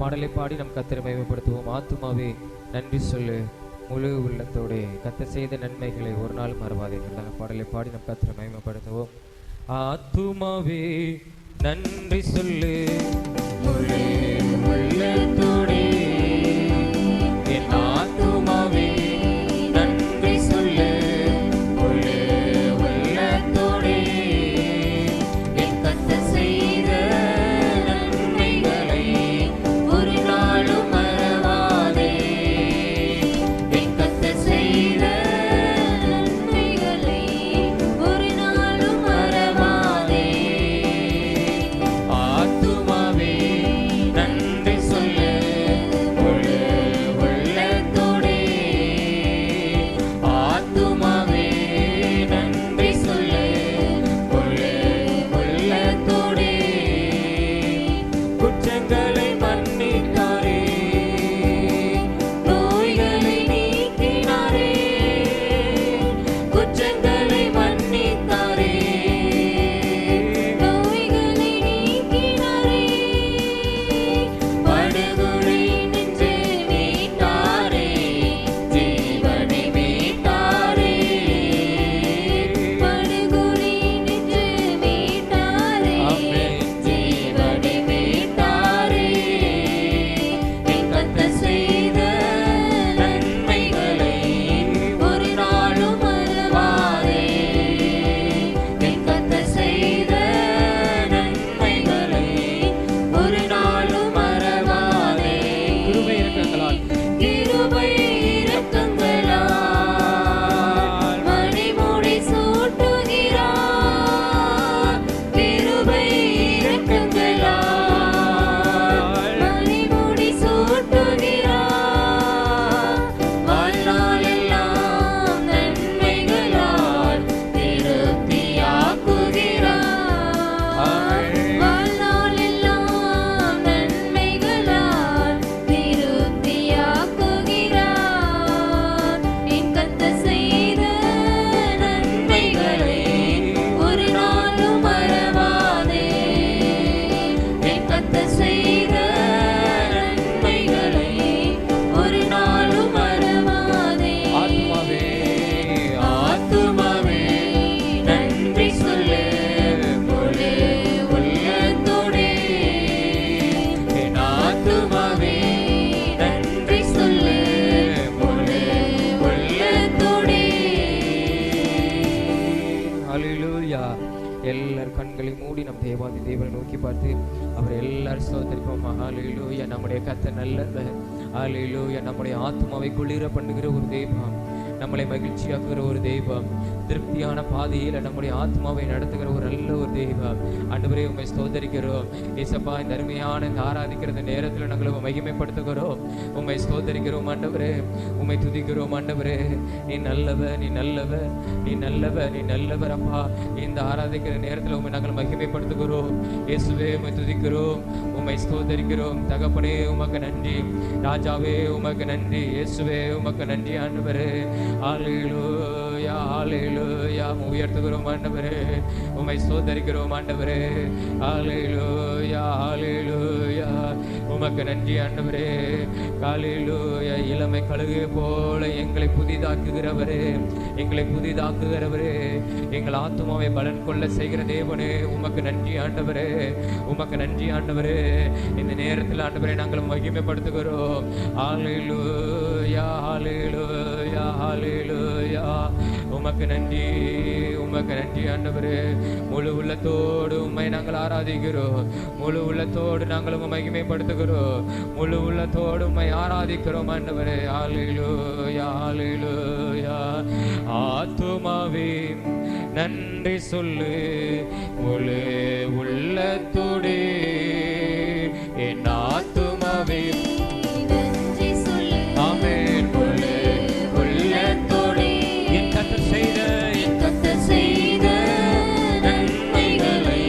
பாடலை பாடி நம் கர்த்தரை மகிமைப்படுத்துவோம். ஆத்துமாவே நன்றி சொல்லு முழு உள்ளத்தோடு, கர்த்தர் செய்த நன்மைகளை ஒரு நாள் மறவாதே. பாடலை பாடி நம் கர்த்தரை மகிமைப்படுத்துவோம். ஆத்துமாவே நன்றி சொல்லு முழு உள்ளத்தோடு, என் ஆத்துமாவே நன்றி சொல்லு முழு உள்ளத்தோடு, என் கர்த்தர் செய்த நன்மைகளை ஒரு நாளும் மறவாதே. என் கர்த்தர் செய்த நன்மைகளை ஒரு நாளும் மறவாதே. ஆத்துமாவே நன்றி சொல்லு முழு உள்ளத்தோடு, ஆத்துமாவே நன்றி சொல்லு முழு உள்ளத்தோடு, குற்றங்களை மன்னித்தாரே, நோய்களை நீக்கினாரே, குற்றங்களை மன்னித்தாரே, நோய்களை நீக்கினாரே, படுகொலை நின்று மீட்டாரே, ஜீவனை மீட்டாரே, படுகொலை நின்று மீட்டாரே, ஜீவனை மீட்டாரே. என் கர்த்தர் செய்த நன்மைகளை ஒரு நாளும் மறவாதே. என் கர்த்தர் செய்த நன்மைகளை ஒரு நாளும் மறவாதே. கிருபை இரக்கங்களால் மணிமுடி சூட்டுகிறார். கிருபை இரக்கங்களால் மணிமுடி சூட்டுகிறார். வாழ்நாளெல்லாம் நன்மைகளால் திருப்தியாக்குகிறார். வாழ்நாளெல்லாம் நன்மைகளால் திருப்தியாக்குகிறார். என் கர்த்தர் செய்த நன்மைகளை ஒரு நாளும் மறவாதே. என் கர்த்தர் செய்த நன்மைகளை ஒரு நாளும் மறவாதே. ஆத்துமாவே ஆத்துமாவே நன்றி சொல்லு முழு உள்ளத்தோடு, என் ஆத்துமாவே நன்றி சொல்லு முழு உள்ளத்தோடு. ஹல்லேலூயா. எல்லார் கண்களை மூடி நம் தேவாதி தேவனை நோக்கி பார்த்து அவர் எல்லாரும் ஸ்தோத்திரிப்போம். ஹல்லேலூயா. நம்முடைய கர்த்தர் நல்லவர். ஹல்லேலூயா. நம்முடைய ஆத்துமாவை குளிர பண்ணுகிற ஒரு தெய்வம், நம்மளை மகிழ்ச்சியாக்குகிற ஒரு தெய்வம், திருப்தியான பாதையில் நம்முடைய ஆத்மாவை நடத்துகிற ஒரு நல்ல ஒரு தெய்வம். ஆண்டவரே உம்மை ஸ்தோத்தரிக்கிறோம். இயேசப்பா, இந்த அருமையான இந்த ஆராதிக்கிற நேரத்தில் நாங்கள் உம்மை மகிமைப்படுத்துகிறோம். உம்மை ஸ்தோத்தரிக்கிறோம் ஆண்டவரே, உம்மை துதிக்கிறோம் ஆண்டவரே. நீ நல்லவர், நீ நல்லவர், நீ நல்லவர், நீ நல்லவர் அப்பா. இந்த ஆராதிக்கிற நேரத்தில் உம்மை நாங்கள் மகிமைப்படுத்துகிறோம். இயேசுவே உம்மை துதிக்கிறோம், உம்மை ஸ்தோத்தரிக்கிறோம். தகப்பனே உமக்கு நன்றி, ராஜாவே உமக்கு நன்றி, இயேசுவே உமக்கு நன்றி ஆண்டவரே. ஹல்லேலூயா ஹல்லேலூயா. உயர்த்துகிறோம் ஆண்டவரே, உம்மை ஸ்தோத்தரிக்கிறோம் ஆண்டவரே. ஹல்லேலூயா ஹல்லேலூயா. உமக்கு நன்றி ஆண்டவரே. ஹல்லேலூயா. இளமை கழுகு போல எங்களை புதிதாக்குகிறவரே, எங்களை புதிதாக்குகிறவரே, எங்கள் ஆத்துமாவை பலன் கொள்ள செய்கிற தேவனே உமக்கு நன்றி ஆண்டவரே, உமக்கு நன்றி ஆண்டவரே. இந்த நேரத்தில் ஆண்டவரே நாங்கள் மகிமைப்படுத்துகிறோம். ஹல்லேலூயா ஹல்லேலூயா ஹல்லேலூயா. உமக்கு நன்றி, உமக்கு நன்றி ஆண்டவரே. முழு உள்ளத்தோடு உம்மை நாங்கள் ஆராதிக்கிறோம், முழு உள்ளத்தோடு நாங்கள் உம்மை மகிமைப்படுத்துகிறோம், முழு உள்ளத்தோடு உம்மை ஆராதிக்கிறோம் ஆண்டவரே. ஹல்லேலூயா ஹல்லேலூயா. ஆத்துமாவே நன்றி சொல்லு முழு உள்ளத்தோடு, என் ஆத்துமாவே நன்றி சொல்லு. ஆமென். முழு உள்ளத்தோடு என் கர்த்தர் செய்த, என் கர்த்தர் செய்த நன்மைகளை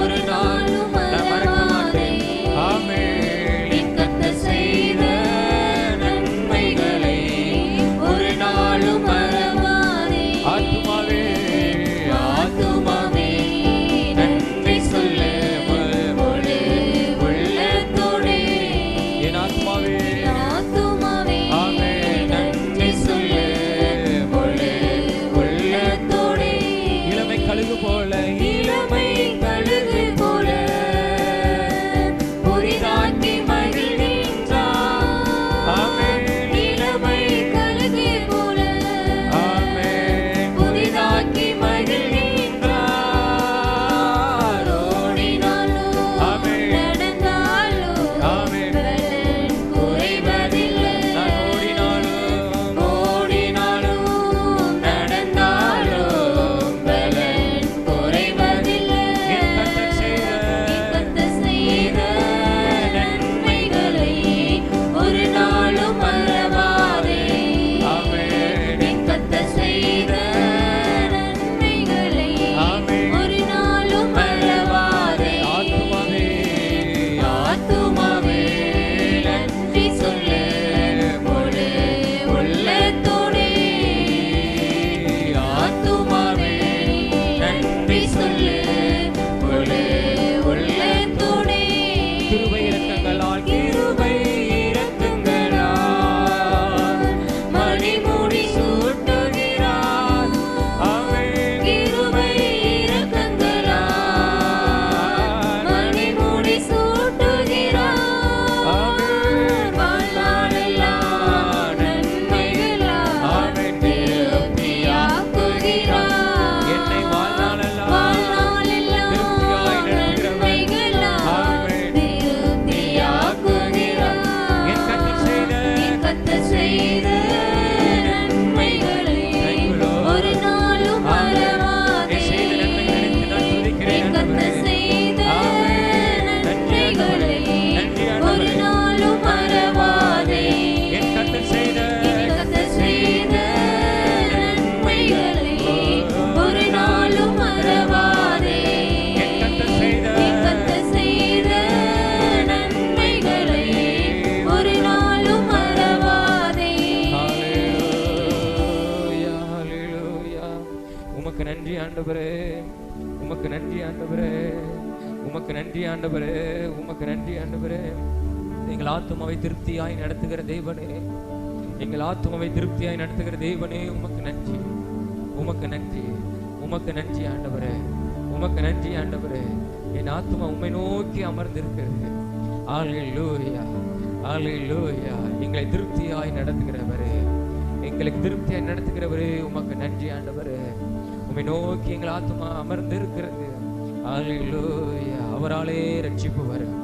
ஒரு நாளும் மறக்க மாட்டேன். ஆமென். என் கர்த்தர் செய்த நன்மைகளை ஒரு நாளும் மறவாதே. ஆத்துமாவே ஆத்துமாவே நன்றி சொல்லு முழு உமக்கு நன்றி ஆண்டவரே, உமக்கு நன்றி ஆண்டவரே, உமக்கு நன்றி ஆண்டவரே, உமக்கு நன்றி ஆண்டவரே. எங்கள் ஆத்துமாவை திருப்தியாய் நடத்துகிற தேவனே, எங்கள் ஆத்துமாவை திருப்தியாய் நடத்துகிற தேவனே, உமக்கு நன்றி, உமக்கு நன்றி, உமக்கு நன்றி ஆண்டவரே, உமக்கு நன்றி ஆண்டவரே. என் ஆத்துமா உம்மை நோக்கி அமர்ந்திருக்கிறது. அல்லேலூயா, அல்லேலூயா. எங்களை திருப்தியாய் நடத்துகிறவரே, எங்களை திருப்தியாய் நடத்துகிறவரே, உமக்கு நன்றி ஆண்டவரே. உம்மை நோக்கி எங்கள் ஆத்துமா அமர்ந்திருக்கிறது. அல்லேலூயா. அவராலே ரட்சிப்பு வரும்,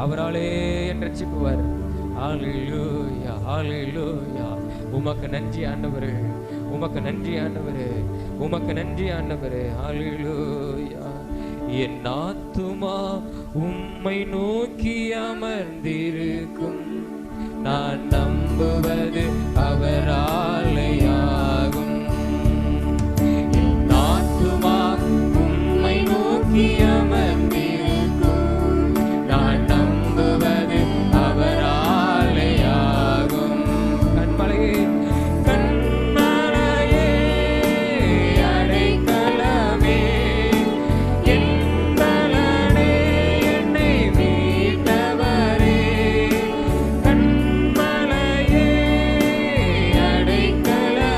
அவராலே என் ரட்சிப்பு வரும். அல்லேலூயா, அல்லேலூயா. உமக்கு நன்றி ஆண்டவரே, உமக்கு நன்றி ஆண்டவரே, உமக்கு நன்றி ஆண்டவரே. அல்லேலூயா. என் ஆத்துமா உம்மை நோக்கி அமர்ந்திருக்கும், நான் நம்புவது அவராலேயாகும். என் ஆத்துமா உம்மை நோக்கி அமர்ந்திருக்கும், நான் நம்புவது அவராலேயாகும். கண்மலையே, கண்மலையே, அடைக்கலமே, என் பலனே, என்னை மீட்டவரே. கண்மலையே, அடைக்கலமே,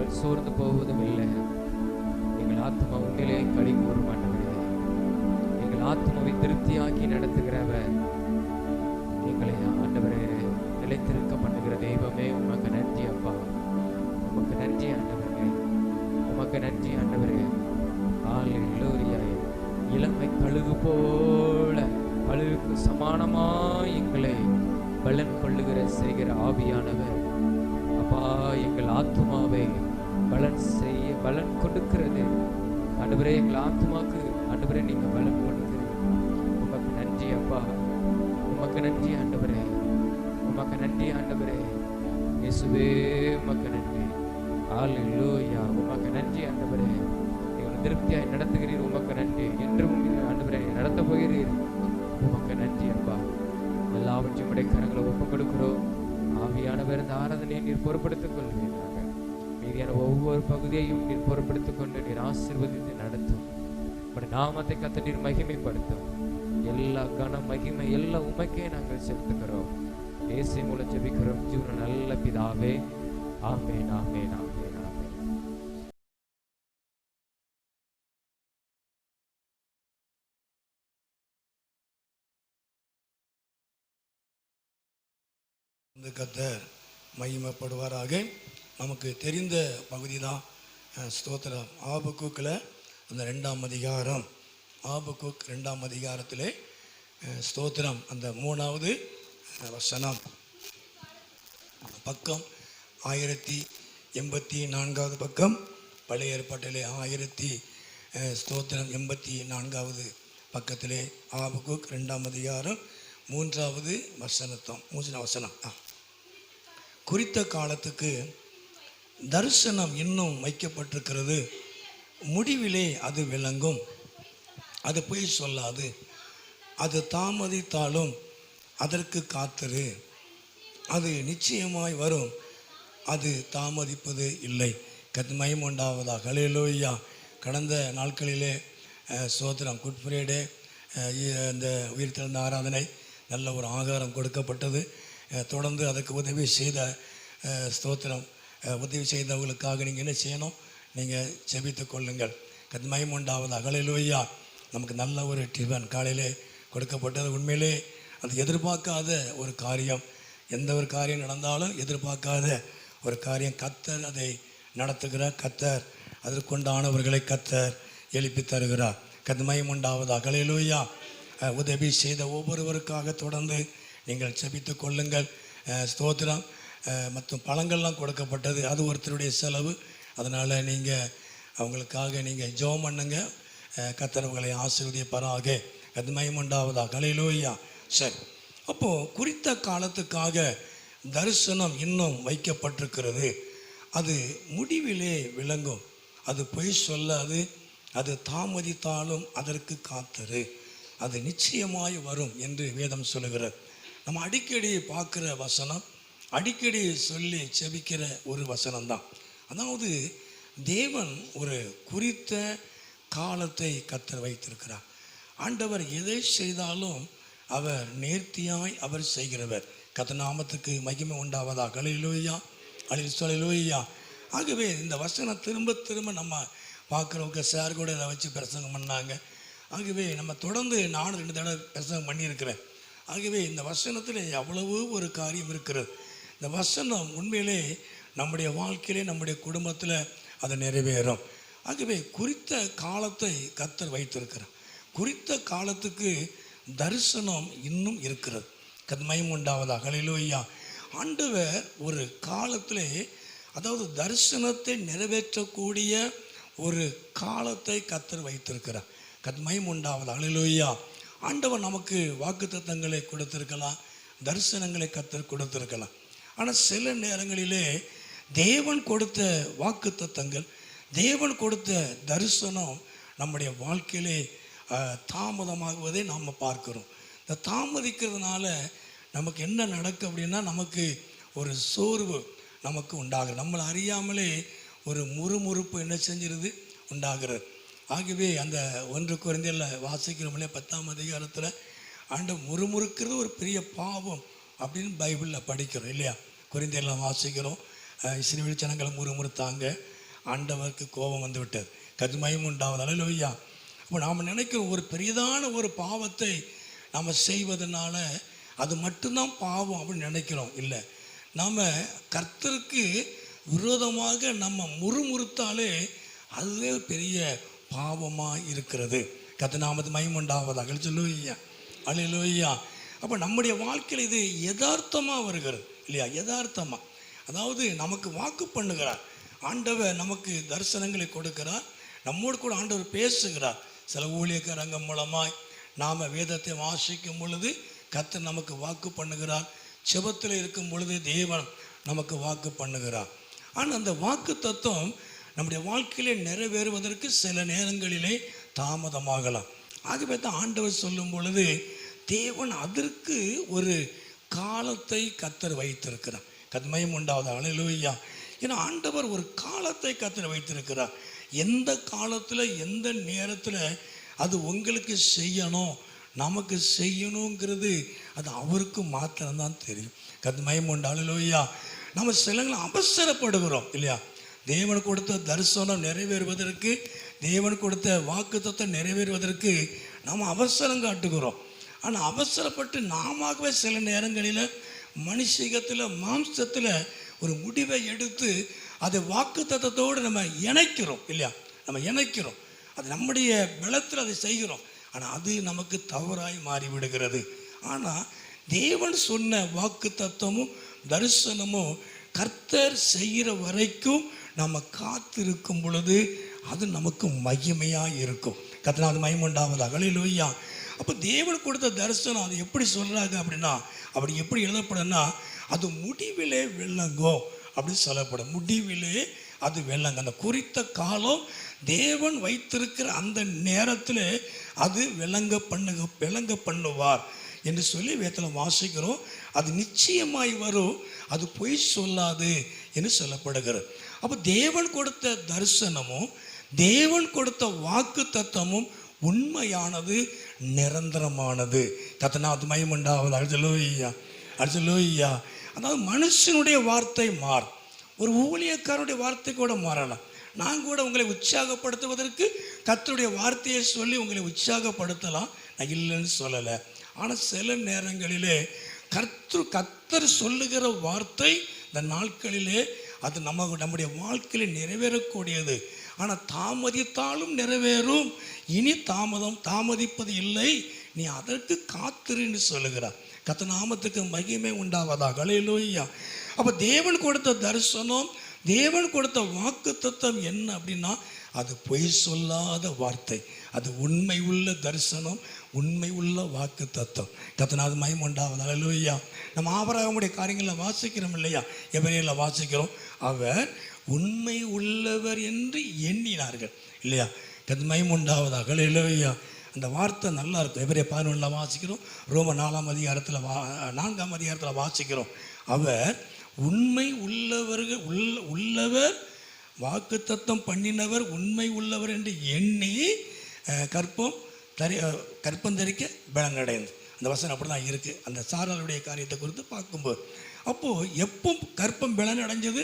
நாங்கள் சோர்ந்து போவதும் இல்லை. எங்கள் ஆத்மா உண்மையிலே களி கூறும் ஆண்டவரே. எங்கள் ஆத்மாவை திருப்தியாக்கி நடத்துகிறவர், எங்களை ஆண்டவரே நிலைத்திருக்க பண்ணுகிற தெய்வமே, உமக்கு நன்றி அப்பா. உமக்கு நன்றி ஆண்டவரே, உமக்கு நன்றி ஆண்டவரே. ஹல்லேலூயா. இளமை கழுகு போல கழுகுக்கு சமானமாய் எங்களை பலன் கொள்ளுகிற செய்கிற ஆவியானவர் அப்பா, எங்கள் ஆத்மாவை பலன் கொடுக்கிறது ஆண்டவரே. எங்கள் ஆத்மாக்கு ஆண்டவரே நீங்க பலன் கொடுக்கிறது. உமக்கு நன்றி அப்பா, உமக்கு நன்றி ஆண்டவரே, உமக்கு நன்றி ஆண்டவரே. இயேசுவே உமக்கு நன்றி. ஹல்லேலூயா. உமக்கு நன்றி ஆண்டவரே. நீங்கள் திருப்தியாய் நடத்துகிறீர். உமக்கு நன்றி. என்றும் ஆண்டவரே நடத்த போகிறீர். உமக்கு நன்றி அப்பா. எல்லாவற்றையும் உடைய கரங்களை ஒப்புக் கொடுக்கிறோம். ஆவியானவர் இந்த ஆராதனையை நீர் பொறுப்படுத்திக் கொள்வீராக. மீதியான ஒவ்வொரு பகுதியையும் நீர் பொறுப்படுத்திக் கொண்டு நீர் ஆசீர்வதித்து நடத்தும். உடைய நாமத்தை கத்த நீர் மகிமைப்படுத்தும். எல்லா கன மகிமை எல்லா உமக்கே நாங்கள் செலுத்துகிறோம். இயேசு மூலம் ஜெபிக்கிறோம் ஜீவன நல்ல பிதாவே. ஆமென், ஆமென், ஆமென், ஆமென். இந்த கர்த்தர் மகிமைப்படுவாராக. நமக்கு தெரிந்த பகுதி தான் ஸ்தோத்திரம். ஆபக்கூக்கில் அந்த 2ஆம் அதிகாரம், ஆபக்கூக் 2ஆம் அதிகாரத்திலே ஸ்தோத்திரம் அந்த 3வது வசனம், பக்கம் 1084வது பக்கம், பழைய ஏற்பாட்டிலே 1084வது பக்கத்திலே ஆபக்கூக் 2ஆம் அதிகாரம் 3வது வசனம். குறித்த காலத்துக்கு தரிசனம் இன்னும் வைக்கப்பட்டிருக்கிறது, முடிவிலே அது விளங்கும், அது பொய் சொல்லாது, அது தாமதித்தாலும் அதற்கு காத்திரு, அது நிச்சயமாய் வரும், அது தாமதிப்பது இல்லை. மகிமை உண்டாவதாக. ஹல்லேலூயா. கடந்த நாட்களிலே ஸ்தோத்திரம் குட் ஃப்ரைடே, இந்த உயிர்த்தெழுந்த ஆராதனை நல்ல ஒரு ஆகாரம் கொடுக்கப்பட்டது. தொடர்ந்து அதுக்கு உதவி செய்த ஸ்தோத்திரம் உதவி செய்தவர்களுக்காக நீங்கள் என்ன செய்யணும்? நீங்கள் செபித்து கொள்ளுங்கள். மகிமை உண்டாவதாக. ஹல்லேலூயா. நமக்கு நல்ல ஒரு டிஃபன் காலையிலே கொடுக்கப்பட்டது. உண்மையிலே அது எதிர்பார்க்காத ஒரு காரியம். எந்த ஒரு காரியம் நடந்தாலும் எதிர்பார்க்காத ஒரு காரியம். கர்த்தர் அதை நடத்துகிறார். கர்த்தர் அதற்குண்டானவர்களை கர்த்தர் எழுப்பி தருகிறார். மகிமை உண்டாவதாக. ஹல்லேலூயா. உதவி செய்த ஒவ்வொருவருக்காக தொடர்ந்து நீங்கள் செபித்து கொள்ளுங்கள். ஸ்தோத்திரம். மற்றும் பழங்கள்லாம் கொடுக்கப்பட்டது, அது ஒருத்தருடைய செலவு. அதனால் நீங்கள் அவங்களுக்காக நீங்கள் ஜெபம் பண்ணுங்க. கர்த்தர் ஆசீர்வதிப்பாராக. மகிமை உண்டாவதாக. ஹல்லேலூயா. சரி, அப்போது குறித்த காலத்துக்காக தரிசனம் இன்னும் வைக்கப்பட்டிருக்கிறது, அது முடிவிலே விளங்கும், அது பொய் சொல்லாது, அது தாமதித்தாலும் அதற்கு காத்திரு, அது நிச்சயமாய் வரும் என்று வேதம் சொல்லுகிறது. நம்ம அடிக்கடி பார்க்குற வசனம், அடிக்கடி சொல்லி செபிக்கிற ஒரு வசனம்தான். அதாவது தேவன் ஒரு குறித்த காலத்தை கர்த்தர் வைத்திருக்கிறார். ஆண்டவர் எதை செய்தாலும் அவர் நேர்த்தியாய் அவர் செய்கிறவர். கர்த்தர் நாமத்துக்கு மகிமை உண்டாவதாக. ஹல்லேலூயா. ஹல்லேலூயா. ஆகவே இந்த வசனம் திரும்ப திரும்ப நம்ம பார்க்குறவங்க சார் கூட இதை வச்சு பிரசங்கம் பண்ணாங்க. ஆகவே நம்ம தொடர்ந்து நானும் 2 தடவை பிரசங்கம் பண்ணியிருக்கிறேன். ஆகவே இந்த வசனத்தில் அவ்வளவு ஒரு காரியம் இருக்கிறது. இந்த வசனம் உண்மையிலே நம்முடைய வாழ்க்கையிலே நம்முடைய குடும்பத்தில் அது நிறைவேறும். ஆகவே குறித்த காலத்தை கர்த்தர் வைத்திருக்கிறார். குறித்த காலத்துக்கு தரிசனம் இன்னும் இருக்கிறது. மகிமை உண்டாவதாக. ஹல்லேலூயா. ஆண்டவர் ஒரு காலத்திலே, அதாவது தரிசனத்தை நிறைவேற்றக்கூடிய ஒரு காலத்தை கர்த்தர் வைத்திருக்கிறார். மகிமை உண்டாவதாக. ஹல்லேலூயா. ஆண்டவர் நமக்கு வாக்குத்தத்தங்களை கொடுத்திருக்கலாம், தரிசனங்களை கர்த்தர் கொடுத்திருக்கலாம். ஆனால் சில நேரங்களிலே தேவன் கொடுத்த வாக்குத்தத்தங்கள், தேவன் கொடுத்த தரிசனம் நம்முடைய வாழ்க்கையிலே தாமதமாகுவதை நாம் பார்க்கிறோம். இந்த தாமதிக்கிறதுனால நமக்கு என்ன நடக்கும் அப்படின்னா, நமக்கு ஒரு சோர்வு நமக்கு உண்டாகிறது. நம்மளை அறியாமலே ஒரு முறுமுறுப்பு என்ன செஞ்சிருது, உண்டாகிறது. ஆகவே அந்த 1 கொரிந்தியரில் வாசிக்கிறோம்லே 10ஆம் அதிகாரத்தில் ஆண்டவர் முறுமுறுக்கிறது ஒரு பெரிய பாவம் அப்படின்னு பைபிளில் படிக்கிறோம் இல்லையா? கொரிந்தியரில் வாசிக்கிறோம். இஸ்ரவேல் ஜனங்களை முறுமுறுத்தாங்க, ஆண்டவருக்கு கோபம் வந்து விட்டது. கர்த்தருக்கு உண்டாவது. அல்லேலூயா. அப்போ நாம் நினைக்கிறோம் ஒரு பெரிதான ஒரு பாவத்தை நாம் செய்வதனால அது மட்டும்தான் பாவம் அப்படின்னு நினைக்கிறோம். இல்லை, நாம் கர்த்தருக்கு விரோதமாக நம்ம முறுமுறுத்தாலே அதுவே பெரிய பாவமாக இருக்கிறது. கர்த்தர் நாமத்துக்கு மகிமை உண்டாவதாக. அல்லேலூயா, அல்லேலூயா. அப்போ நம்முடைய வாழ்க்கையில் இது யதார்த்தமாக வருகிறது இல்லையா? யதார்த்தமாக, அதாவது நமக்கு வாக்கு பண்ணுகிறார் ஆண்டவர், நமக்கு தரிசனங்களை கொடுக்கிறார், நம்மோடு கூட ஆண்டவர் பேசுகிறார். சில ஊழியக்காரங்க மூலமாய் நாம் வேதத்தை வாசிக்கும் பொழுது கர்த்தர் நமக்கு வாக்கு பண்ணுகிறார். செபத்தில் இருக்கும் பொழுது தேவன் நமக்கு வாக்கு பண்ணுகிறார். ஆனால் அந்த வாக்கு தத்துவம் நம்முடைய வாழ்க்கையிலே நிறைவேறுவதற்கு சில நேரங்களிலே தாமதமாகலாம். ஆகவே தான் ஆண்டவர் சொல்லும் பொழுது தேவன் அதற்கு ஒரு காலத்தை கர்த்தர் வைத்திருக்கிறார். கர்த்தருக்கு உண்டாவது. அல்லேலூயா. ஏன்னா ஆண்டவர் ஒரு காலத்தை கர்த்தர் வைத்திருக்கிறார். எந்த காலத்தில் எந்த நேரத்தில் அது உங்களுக்கு செய்யணும், நமக்கு செய்யணுங்கிறது அது அவருக்கு மாத்திரம்தான் தெரியும். கர்த்தருக்கு உண்டாவது. அல்லேலூயா. நம்ம சிலங்களை அவசரப்படுகிறோம் இல்லையா? தேவன் கொடுத்த தரிசனம் நிறைவேறுவதற்கு, தேவன் கொடுத்த வாக்குத்தத்தம் நிறைவேறுவதற்கு நாம் அவசரம் காட்டுகிறோம். ஆனால் அவசரப்பட்டு நாமவே சில நேரங்களில் மனுஷிகத்தில் மாம்சத்தில் ஒரு முடிவை எடுத்து அதை வாக்குத்தத்தத்தோடு நம்ம இணைக்கிறோம் இல்லையா? நம்ம இணைக்கிறோம், அது நம்முடைய பலத்தில் அதை செய்கிறோம். ஆனால் அது நமக்கு தவறாய் மாறிவிடுகிறது. ஆனால் தேவன் சொன்ன வாக்குத்தத்தமும் தரிசனமும் கர்த்தர் செய்கிற வரைக்கும் நம்ம காத்திருக்கும் பொழுது அது நமக்கு மகிமையாக இருக்கும். கர்த்தருக்கு மகிமை உண்டாவதாக. அல்லேலூயா. அப்போ தேவன் கொடுத்த தரிசனம் அது எப்படி சொல்கிறாங்க அப்படின்னா, அப்படி எப்படி எழுதப்படும்னா, அது முடிவிலே விளங்கோ அப்படின்னு சொல்லப்படும். முடிவிலே அது விளங்க. அந்த குறித்த காலம் தேவன் வைத்திருக்கிற அந்த நேரத்தில் அது விளங்க பண்ணுவார் என்று சொல்லி வேதத்தில் வாசிக்கிறோம். அது நிச்சயமாய் வரும், அது பொய் சொல்லாது என்று சொல்லப்படுகிறது. அப்போ தேவன் கொடுத்த தரிசனமும் தேவன் கொடுத்த வாக்கு தத்தமும் உண்மையானது, நிரந்தரமானது. கர்த்தருக்கு மகிமை உண்டாவது. அல்லேலூயா, அல்லேலூயா. அதாவது மனுஷனுடைய வார்த்தை மாறும், ஒரு ஊழியக்காரனுடைய வார்த்தை கூட மாறலாம். நான் கூட உங்களை உற்சாகப்படுத்துவதற்கு கர்த்தருடைய வார்த்தையை சொல்லி உங்களை உற்சாகப்படுத்தலாம், நான் இல்லைன்னு சொல்லலை. ஆனால் சில நேரங்களிலே கர்த்தர் சொல்லுகிற வார்த்தை இந்த நாட்களிலே அது நம்முடைய வாழ்க்கையில் நிறைவேறக்கூடியது. ஆனால் தாமதித்தாலும் நிறைவேறும். இனி தாமதிப்பது இல்லை, நீ அதற்கு காத்திருன்னு சொல்லுகிறார். கர்த்தர் நாமத்துக்கு மகிமை உண்டாவதாக. அல்லேலூயா. அப்போ தேவன் கொடுத்த தரிசனம், தேவன் கொடுத்த வாக்குத்தத்தம் என்ன அப்படின்னா, அது பொய் சொல்லாத வார்த்தை, அது உண்மை உள்ள தரிசனம், உண்மை உள்ள வாக்கு தத்துவம். கர்த்தருக்கு மகிமை உண்டாவது. அல்லேலூயா. நம்ம ஆபிரகாமுடைய காரியங்களில் வாசிக்கிறோம் இல்லையா? எபிரேயரில் வாசிக்கிறோம், அவர் உண்மை உள்ளவர் என்று எண்ணினார்கள் இல்லையா? கர்த்தருக்கு மகிமை உண்டாவதாக. அல்லேலூயா. அந்த வார்த்தை நல்லா இருக்கும். எபிரேயர் 11 வாசிக்கிறோம், ரோம 4 அதிகாரத்தில் வாசிக்கிறோம், அவர் உண்மை உள்ளவர் வாக்குத்தத்தம் பண்ணினவர் உண்மை உள்ளவர் என்று எண்ணி கற்பம் தரிக்க பலனடைந்து. அந்த வசனம் அப்படி தான் இருக்குது அந்த சாராளுடைய காரியத்தை குறித்து பார்க்கும்போது. அப்போது எப்போ கற்பம் பலன் அடைஞ்சது?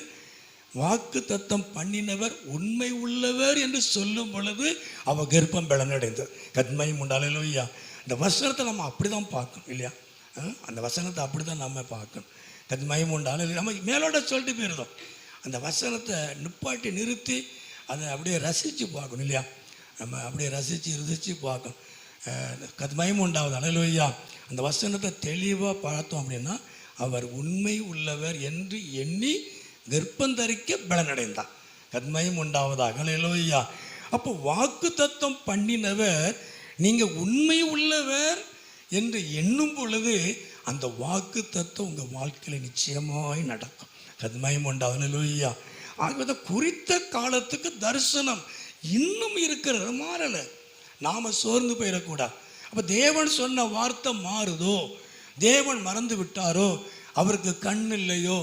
வாக்கு தத்தம் பண்ணினவர் உண்மை உள்ளவர் என்று சொல்லும் பொழுது அவள் கர்ப்பம் பலனடைந்தது. கர்ப்பம் உண்டாலும் இல்லையா? இந்த வசனத்தை நம்ம அப்படி தான் பார்க்கணும் இல்லையா? அந்த வசனத்தை அப்படி தான் நம்ம பார்க்கணும். கர்ப்பம் உண்டாலும் நம்ம மேலோட சொல்லிட்டு போயிருந்தோம். அந்த வசனத்தை நிப்பாட்டி நிறுத்தி அதை அப்படியே ரசித்து பார்க்கணும் இல்லையா? நம்ம அப்படியே ரசித்து பார்க்கணும். கர்ப்பம் உண்டாவது. அல்லேலூயா. அந்த வசனத்தை தெளிவாக பார்த்தோம் அப்படின்னா, அவர் உண்மை உள்ளவர் என்று எண்ணி கர்ப்பம் தரிக்க பலனடைந்தார். கர்ப்பம் உண்டாவதாக. அல்லேலூயா. அப்போ வாக்கு தத்தம் பண்ணினவர் நீங்கள் உண்மை உள்ளவர் என்று எண்ணும் பொழுது அந்த வாக்கு தத்துவம் உங்கள் வாழ்க்கையில் நிச்சயமாய் நடக்கும். கர்ப்பம் உண்டாவது. அல்லேலூயா. ஆகவே குறித்த காலத்துக்கு தரிசனம் இன்னும் இருக்கிறது, மாறலை. நாம் சோர்ந்து போயிடக்கூடாது. அப்போ தேவன் சொன்ன வார்த்தை மாறுதோ, தேவன் மறந்து விட்டாரோ, அவருக்கு கண் இல்லையோ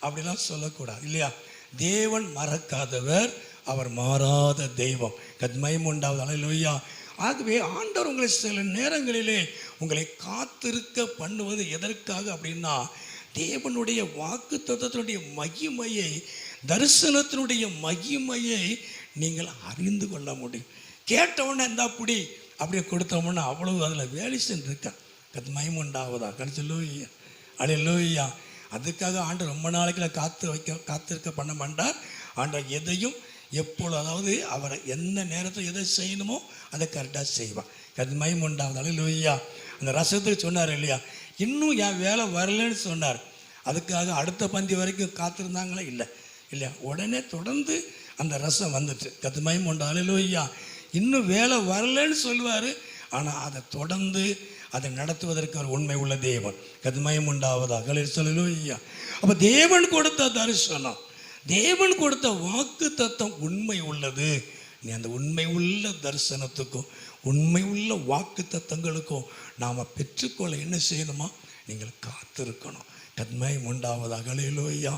அப்படிலாம் சொல்லக்கூடாது இல்லையா? தேவன் மறக்காதவர், அவர் மாறாத தெய்வம். கர்ப்பம் உண்டாவது. அல்லேலூயா. ஆகவே ஆண்டவர் உங்களை சில நேரங்களிலே உங்களை காத்திருக்க பண்ணுவது எதற்காக அப்படின்னா, தேவனுடைய வாக்கு தத்தத்தினுடைய மகிமையை தரிசனத்தினுடைய மகிமையை நீங்கள் அறிந்து கொள்ள முடியும். கேட்டவுடனே இந்த அப்படி அப்படியே கொடுத்தோம்னா அவ்வளவு அதில் வேலை சென்றிருக்கா. கத்து மகிமுண்டாவதா கழிச்சலோய்யா அலையலோய்யா. அதுக்காக ஆண்டு ரொம்ப நாளைக்குள்ள காத்திருக்க பண்ண மாட்டார். ஆண்டவர் எதையும் எப்பொழுது, அதாவது அவரை எந்த நேரத்தில் எதை செய்யணுமோ அதை கரெக்டாக செய்வான். கத்து மகிமுண்டாவது அலையலோய்யா. அந்த ரசத்துக்கு சொன்னார் இல்லையா, இன்னும் என் வேலை வரலன்னு சொன்னார். அதுக்காக அடுத்த பந்தி வரைக்கும் காத்திருந்தாங்களே இல்லை இல்லையா, உடனே தொடர்ந்து அந்த ரசம் வந்துட்டு. கத்து மகிமுண்டா அலையலோய்யா. இன்னும் வேலை வரலன்னு சொல்லுவார், ஆனால் அதை தொடர்ந்து அதை நடத்துவதற்கு அவர் உண்மை உள்ள தேவன். கதுமயம் உண்டாவதாக சொல்லலோய்யா. அப்போ தேவன் கொடுத்த தரிசனம், தேவன் கொடுத்த வாக்கு தத்தம் உண்மை உள்ளது. நீ அந்த உண்மை உள்ள தரிசனத்துக்கும் உண்மை உள்ள வாக்கு தத்தங்களுக்கும் நாம் பெற்றுக்கொள்ள என்ன செய்யணுமா, நீங்கள் காத்திருக்கணும். கதுமயம் உண்டாவதாக லோய்யா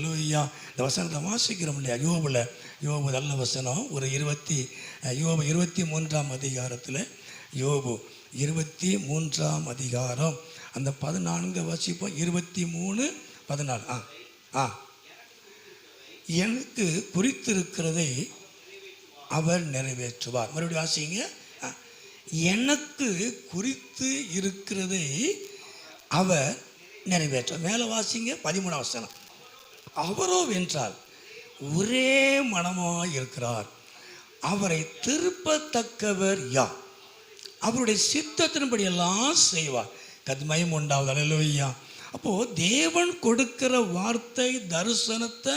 லோய்யா. இந்த வசனத்தை வாசிக்கிறோம் இல்லையா, யோபு நல்ல வசனம். ஒரு யோபு 23ஆம் அதிகாரத்தில், யோபு 23ஆம் அதிகாரம் அந்த 14 வாசிப்போம். 23:14. எனக்கு குறித்திருக்கிறதை அவர் நிறைவேற்றுவார். மறுபடியும் வாசிங்க. எனக்கு குறித்து இருக்கிறதை அவர் நிறைவேற்றுவார். மேலே வாசிங்க 13ஆம் வசனம். அவரோ வென்றால் ஒரே மனமாய் இருக்கிறார், அவரை திருப்பத்தக்கவர் யார்? அவருடைய சித்தத்தின்படி எல்லாம் செய்வார். கத்மயம் உண்டாவது அல்லேலூயா. அப்போது தேவன் கொடுக்கிற வார்த்தை தரிசனத்தை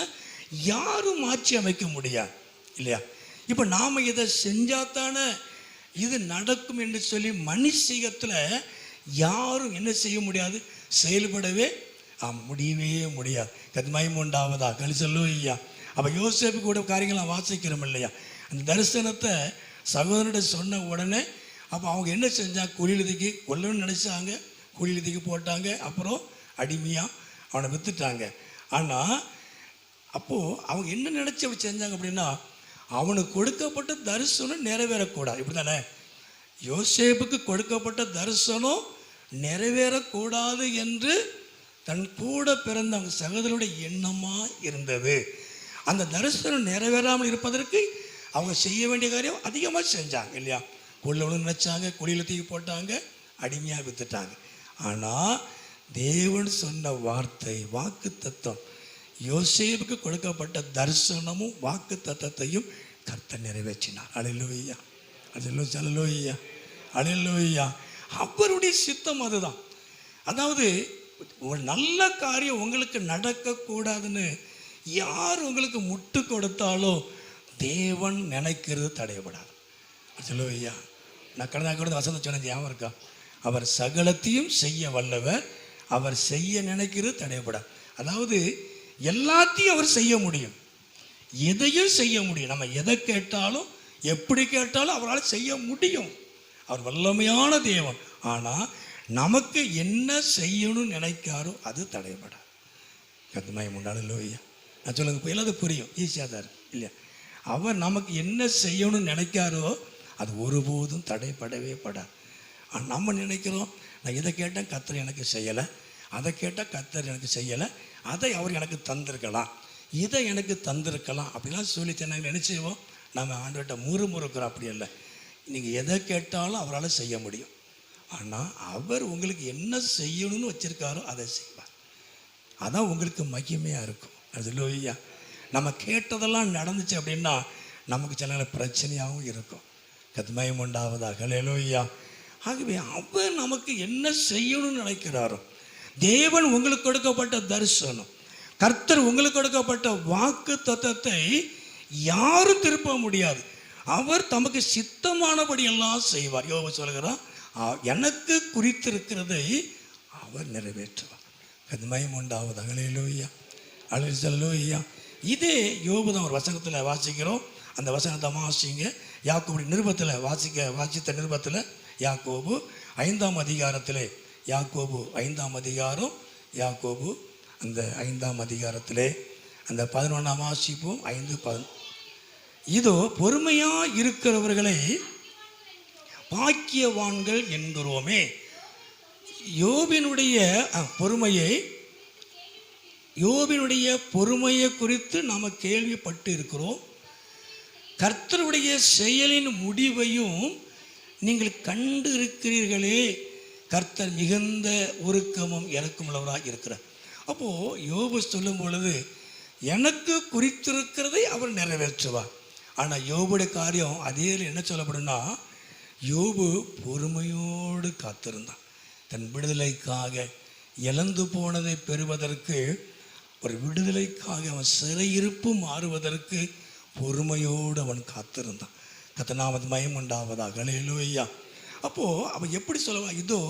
யாரும் மாற்றி அமைக்க முடியாது இல்லையா. இப்போ நாம் இதை செஞ்சாத்தானே இது நடக்கும் என்று சொல்லி மனுஷத்தில் யாரும் என்ன செய்ய முடியாது, செயல்படவே முடியவே முடியாது. கத்மயம் உண்டாவதா கழிச்சல்லூயா. அப்போ யோசேப்பு கூட காரியங்கள்லாம் வாசிக்கிறோம் இல்லையா. அந்த தரிசனத்தை சகோதரன்கிட்ட சொன்ன உடனே அப்போ அவங்க என்ன செஞ்சாங்க, குழியிலுதிக்கு கொல்லணும்னு நினச்சாங்க, குழியிலுதிக்கு போட்டாங்க. அப்புறம் அடிமையாக அவனை விற்றுட்டாங்க. ஆனால் அப்போது அவங்க என்ன நினச்சி அப்படி செஞ்சாங்க அப்படின்னா, அவனுக்கு கொடுக்கப்பட்ட தரிசனம் நிறைவேறக்கூடாது. இப்படி தானே யோசேப்புக்கு கொடுக்கப்பட்ட தரிசனம் நிறைவேறக்கூடாது என்று தன் கூட பிறந்த அவங்க சகோதரனுடைய எண்ணமாக இருந்தது. அந்த தரிசனம் நிறைவேறாமல் இருப்பதற்கு அவங்க செய்ய வேண்டிய காரியம் அதிகமாக செஞ்சாங்க இல்லையா. கொல்லணும்னு நினச்சாங்க, குழியில் தூக்கி போட்டாங்க, அடிமையாக விற்றுட்டாங்க. ஆனால் தேவன் சொன்ன வார்த்தை வாக்கு தத்தம், யோசேப்புக்கு கொடுக்கப்பட்ட தரிசனமும் வாக்கு தத்தத்தையும் கர்த்தர் நிறைவேற்றினார். அல்லேலூயா அல்லேலூயா அல்லேலூயா. அவருடைய சித்தம் அதுதான். அதாவது ஒரு நல்ல காரியம் உங்களுக்கு நடக்கக்கூடாதுன்னு யார் உங்களுக்கு முட்டு கொடுத்தாலும் தேவன் நினைக்கிறது தடையப்படாது. அல்லேலூயா. நான் கடந்த வசனத்தை சொன்னது ஞாபகம் இருக்கா? அவர் சகலத்தையும் செய்ய வல்லவர், அவர் செய்ய நினைக்கிறது தடையப்படாது. அதாவது எல்லாத்தையும் அவர் செய்ய முடியும், எதையும் செய்ய முடியும். நம்ம எதை கேட்டாலும் எப்படி கேட்டாலும் அவரால் செய்ய முடியும். அவர் வல்லமையான தேவன். ஆனால் நமக்கு என்ன செய்யணும்னு நினைக்காரோ அது தடையப்படாது. கத்துமாய் முன்னாடிலோய்யா. நான் சொல்லுங்க புயலாது புரியும், ஈஸியாக தான் இருக்கு இல்லையா. அவர் நமக்கு என்ன செய்யணும்னு நினைக்காரோ அது ஒருபோதும் தடைப்படவே படாது. நம்ம நினைக்கிறோம், நான் இதை கேட்டேன் கர்த்தர் எனக்கு செய்யலை, அதை கேட்டால் கர்த்தர் எனக்கு செய்யலை, அதை அவர் எனக்கு தந்திருக்கலாம், இதை எனக்கு தந்திருக்கலாம் அப்படிலாம் சொல்லி நாங்கள் நினச்சிவோம். நம்ம ஆண்டவர்கிட்ட முறுமுறுக்கிறோம். அப்படி இல்லை, நீங்கள் எதை கேட்டாலும் அவரால் செய்ய முடியும். ஆனால் அவர் உங்களுக்கு என்ன செய்யணும்னு வச்சுருக்காரோ அதை செய்வார். அதான் உங்களுக்கு மகிமையாக இருக்கும். அது லோய்யா. நம்ம கேட்டதெல்லாம் நடந்துச்சு அப்படின்னா நமக்கு சில பிரச்சனையாகவும் இருக்கும். கத்மயம் உண்டாவதாக அல்லேலூயா. ஆகவே அவர் நமக்கு என்ன செய்யணும்னு நினைக்கிறாரோ, தேவன் உங்களுக்கு கொடுக்கப்பட்ட தரிசனம், கர்த்தர் உங்களுக்கு கொடுக்கப்பட்ட வாக்கு தத்தத்தை யாரும் திருப்ப முடியாது. அவர் தமக்கு சித்தமானபடி எல்லாம் செய்வார். யோபு சொல்கிறார், எனக்கு குறித்திருக்கிறதை அவர் நிறைவேற்றுவார். கத்மயம் உண்டாவதாக அல்லேலூயா அல்லேலூயா. இதே யோபு தான் ஒரு வசனத்தில் வாசிக்கிறோம். அந்த வசனத்தை வாசிங்க. யாக்கோபு நிருபத்தில் வாசித்த நிருபத்தில் யாக்கோபு 5ஆம் அதிகாரத்தில், யாக்கோபு 5ஆம் அதிகாரம், யாக்கோபு அந்த 5ஆம் அதிகாரத்திலே அந்த 11ஆம் வாசிப்போம். 5:10. இதோ பொறுமையாக இருக்கிறவர்களை பாக்கியவான்கள் என்கிறோமே. யோபினுடைய பொறுமையை யோபினுடைய பொறுமையை குறித்து நாம் கேள்விப்பட்டு இருக்கிறோம். கர்த்தருடைய செயலின் முடிவையும் நீங்கள் கண்டு இருக்கிறீர்களே. கர்த்தர் மிகுந்த உருக்கமும் இறக்கம் உள்ளவராக இருக்கிறார். அப்போது யோபு சொல்லும் பொழுது எனக்கு குறித்திருக்கிறதை அவர் நிறைவேற்றுவார். ஆனால் யோபுடைய காரியம் அதே என்ன சொல்லப்படும்னா, யோபு பொறுமையோடு காத்திருந்தான். தன் விடுதலைக்காக இழந்து போனதை பெறுவதற்கு, ஒரு விடுதலைக்காக அவன் சிறையிருப்பு மாறுவதற்கு பொறுமையோடு அவன் காத்திருந்தான். கர்த்தருக்கு மகிமை உண்டாவதாக. ஹல்லேலூயா. அப்போது அவன் எப்படி சொல்லுவான், இதோ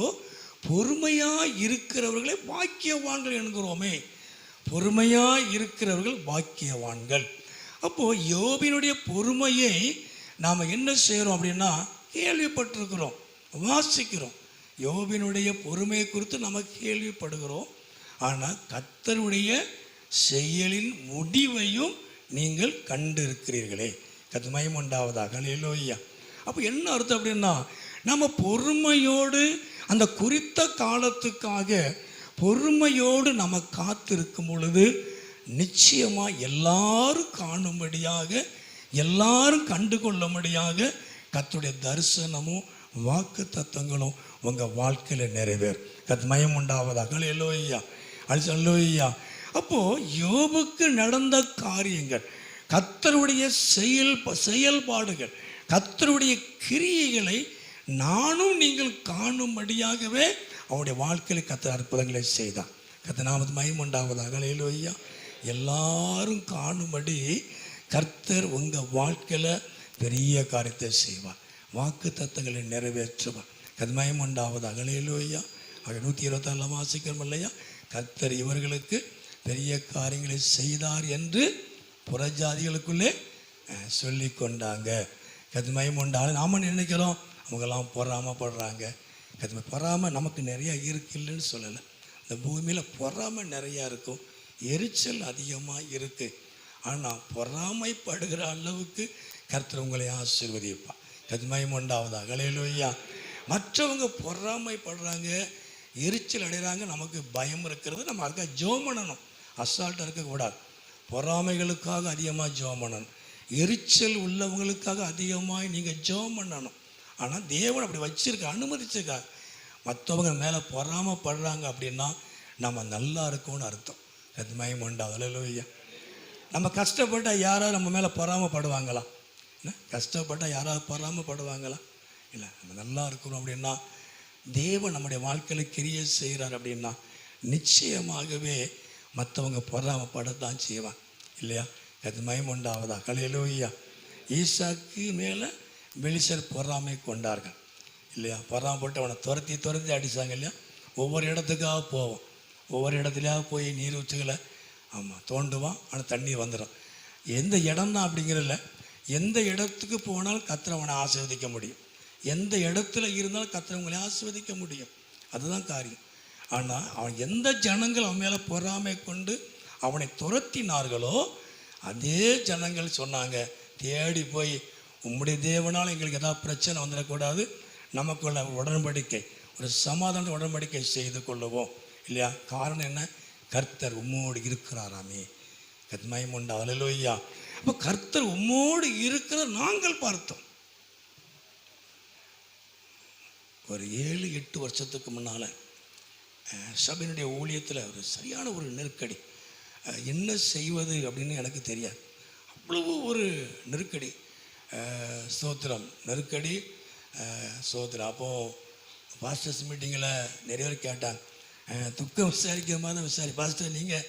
பொறுமையாக இருக்கிறவர்களே பாக்கியவான்கள் என்கிறோமே. பொறுமையாக இருக்கிறவர்கள் பாக்கியவான்கள். அப்போது யோபினுடைய பொறுமையை நாம் என்ன செய்கிறோம் அப்படின்னா, கேள்விப்பட்டிருக்கிறோம், வாசிக்கிறோம். யோபினுடைய பொறுமையை குறித்து நம்ம கேள்விப்படுகிறோம். ஆனால் கர்த்தருடைய செயலின் முடிவையும் நீங்கள் கண்டு இருக்கிறீர்களே. கர்த்தருக்கு மகிமை உண்டாவதாக. ஹல்லேலூயா. அப்போ என்ன அர்த்தம் அப்படின்னா, நம்ம பொறுமையோடு அந்த குறித்த காலத்துக்காக பொறுமையோடு நம்ம காத்திருக்கும் பொழுது நிச்சயமாக எல்லாரும் காணும்படியாக, எல்லாரும் கண்டு கொள்ளும்படியாக கர்த்தருடைய தரிசனமும் வாக்கு தத்தங்களும் உங்கள் வாழ்க்கையில் நிறைவேறும். கர்த்தருக்கு மகிமை உண்டாவதாக. ஹல்லேலூயா. ஹல்லேலூயா. அப்போது யோபுக்கு நடந்த காரியங்கள், கர்த்தருடைய செயல்பாடுகள், கர்த்தருடைய கிரியைகளை நானும் நீங்கள் காணும்படியாகவே அவருடைய வாழ்க்கையில் கர்த்தர் அற்புதங்களை செய்தார். கர்த்தருக்கு மகிமை உண்டாவதாக. ஹல்லேலூயா. எல்லாரும் காணும்படி கர்த்தர் உங்கள் வாழ்க்கையில் பெரிய காரியத்தை செய்வார், வாக்கு தத்தங்களை நிறைவேற்றுவார். கர்த்தருக்கு மகிமை உண்டாவதாக. ஹல்லேலூயா. 126 வாசிக்கிறோம் இல்லையா, கர்த்தர் இவர்களுக்கு பெரிய காரியங்களை செய்தார் என்று புறஜாதிகளுக்குள்ளே சொல்லி கொண்டாங்க. கர்த்தருக்கு மகிமை உண்டாலும் நாம் நினைக்கிறோம் அவங்கெல்லாம் பொறாமப்படுறாங்க. கர்த்தர் பொறாமை நமக்கு நிறையா இல்லைன்னு சொல்லலை. இந்த பூமியில் பொறாமை நிறையா இருக்கும், எரிச்சல் அதிகமாக இருக்குது. ஆனால் பொறாமைப்படுகிற அளவுக்கு கர்த்தர் உங்களை ஆசீர்வதிப்பார். கர்த்தருக்கு மகிமை உண்டாவதாக. ஹல்லேலூயா. மற்றவங்க பொறாமைப்படுறாங்க, எரிச்சல் அடைகிறாங்க, நமக்கு பயம் இருக்கிறது. நம்ம அதுக்காக ஜெபம் பண்ணணும், அசால்ட்டாக இருக்கக்கூடாது. பொறாமைகளுக்காக அதிகமாக ஜெபம் பண்ணணும், எரிச்சல் உள்ளவங்களுக்காக அதிகமாக நீங்கள் ஜெபம் பண்ணணும். ஆனால் தேவன் அப்படி வச்சிருக்க, அனுமதிச்சிருக்கார். மற்றவங்க மேலே பொறாமைப்படுறாங்க அப்படின்னா நம்ம நல்லா இருக்கோன்னு அர்த்தம். கர்த்தருக்கு மகிமை உண்டாவதாக. ஹல்லேலூயா. நம்ம கஷ்டப்பட்டால் யாராவது நம்ம மேலே பொறாமைப்படுவாங்களா? கஷ்டப்பட்டால் யாராவது பொறாமைப்படுவாங்களா? இல்லை. நம்ம நல்லா இருக்கிறோம் அப்படின்னா, தேவன் நம்முடைய வாழ்க்கையில் கிரியை செய்கிறார் அப்படின்னா நிச்சயமாகவே மற்றவங்க பொறாமைப்படத்தான் செய்வான் இல்லையா? கர்த்தருக்கு மகிமை உண்டாவதாக. ஹல்லேலூயா. ஈசாக்கு மேலே பெலிஸ்தர் பொறாமை கொண்டார்கள் இல்லையா? பொறாமைப்பட்டு அவனை துரத்தி அடித்தாங்க இல்லையா? ஒவ்வொரு இடத்துக்காக போவோம், ஒவ்வொரு இடத்துலையாக போய் நீர் ஊற்றுகளை தோண்டுவான், ஆனால் தண்ணி வந்துடும். எந்த இடம் தான் அப்படிங்கிறதில்ல, எந்த இடத்துக்கு போனாலும் கர்த்தர் அவனை ஆசீர்வதிக்க முடியும், எந்த இடத்துல இருந்தாலும் கர்த்தர் உங்களை ஆசீர்வதிக்க முடியும். அதுதான் காரியம். ஆனால் அவன் எந்த ஜனங்கள் அவன் மேலே பொறாமை கொண்டு அவனை துரத்தினார்களோ அதே ஜனங்கள் சொன்னாங்க, தேடி போய் உம்முடைய தேவனால் எங்களுக்கு ஏதாவது பிரச்சனை வந்துடக்கூடாது, நமக்குள்ள உடன்படிக்கை, ஒரு சமாதான உடன்படிக்கை செய்து கொள்ளுவோம் இல்லையா? காரணம் என்ன? கர்த்தர் உம்மோடு இருக்கிறாராமே. கர்த்தருக்கு மகிமை உண்டாவதாக. ஹல்லேலூயா. அப்போ கர்த்தர் உம்மோடு இருக்கிற நாங்கள் பார்த்தோம். ஒரு 7-8 வருஷத்துக்கு முன்னால் சபையினுடைய ஊழியத்தில் ஒரு சரியான ஒரு நெருக்கடி. என்ன செய்வது அப்படின்னு எனக்கு தெரியாது. அவ்வளவு ஒரு நெருக்கடி. ஸ்தோத்திரம், நெருக்கடி, ஸ்தோத்திரம். அப்போது பாஸ்டர்ஸ் மீட்டிங்கில் நிறைய பேர் கேட்டாங்க, துக்கம் விசாரிக்கிற மாதிரி தான் விசாரி, பாஸ்டர் நீங்கள்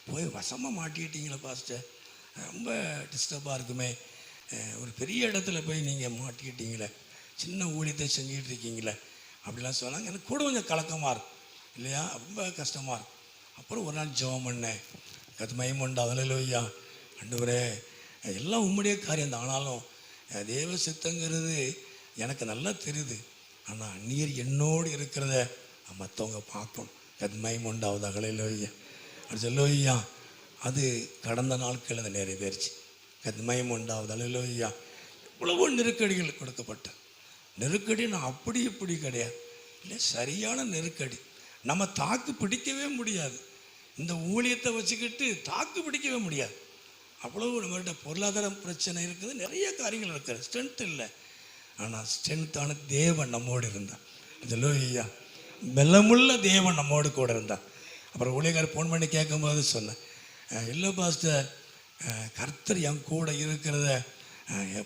போய் வசமாக மாட்டிக்கிட்டீங்களே பாஸ்டர், ரொம்ப டிஸ்டர்பாக இருக்குமே, ஒரு பெரிய இடத்துல போய் நீங்கள் மாட்டிக்கிட்டீங்களே, சின்ன ஊழியத்தை செஞ்சுக்கிட்டு இருக்கீங்களே அப்படிலாம் சொன்னாங்க. எனக்கு கூட கொஞ்சம் கலக்கமாக இருக்கும் இல்லையா, ரொம்ப கஷ்டமாக இருக்கும். அப்புறம் ஒரு நாள் ஜெபம் பண்ணேன். கர்த்தருக்கு மகிமை உண்டாவதாக. ஹல்லேலூயா. ஆண்டவரே, எல்லாம் உம்முடைய காரியம் தான், ஆனாலும் தேவ சித்தங்கிறது எனக்கு நல்லா தெரியுது, ஆனால் நீர் என்னோடு இருக்கிறத மற்றவங்க பார்க்கணும். கர்த்தருக்கு மகிமை உண்டாவதாக. ஹல்லேலூயா. ஹல்லேலூயா. அது கடந்த நாட்கள் அது நிறைவேறிச்சு. கர்த்தருக்கு மகிமை உண்டாவதாக. ஹல்லேலூயா. இவ்வளவோ நெருக்கடிகள் கொடுக்கப்பட்ட நெருக்கடி நான் அப்படி இப்படி கிடையாது இல்லை, சரியான நெருக்கடி. நம்ம தாக்கு பிடிக்கவே முடியாது. இந்த ஊழியத்தை வச்சுக்கிட்டு தாக்கு பிடிக்கவே முடியாது. அவ்வளவு நம்மகிட்ட பொருளாதார பிரச்சனை இருக்குது, நிறைய காரியங்கள் இருக்குது, ஸ்ட்ரென்த் இல்லை. ஆனால் ஸ்ட்ரென்த்தான தேவன் நம்மோடு இருந்தான். அல்லேலூயா. பலமுள்ள தேவன் நம்மோடு கூட இருந்தான். அப்புறம் ஊழியக்காரர் ஃபோன் பண்ணி கேட்கும்போது சொன்னேன், இல்லை பாஸ்டர், கர்த்தர் என் கூட இருக்கிறத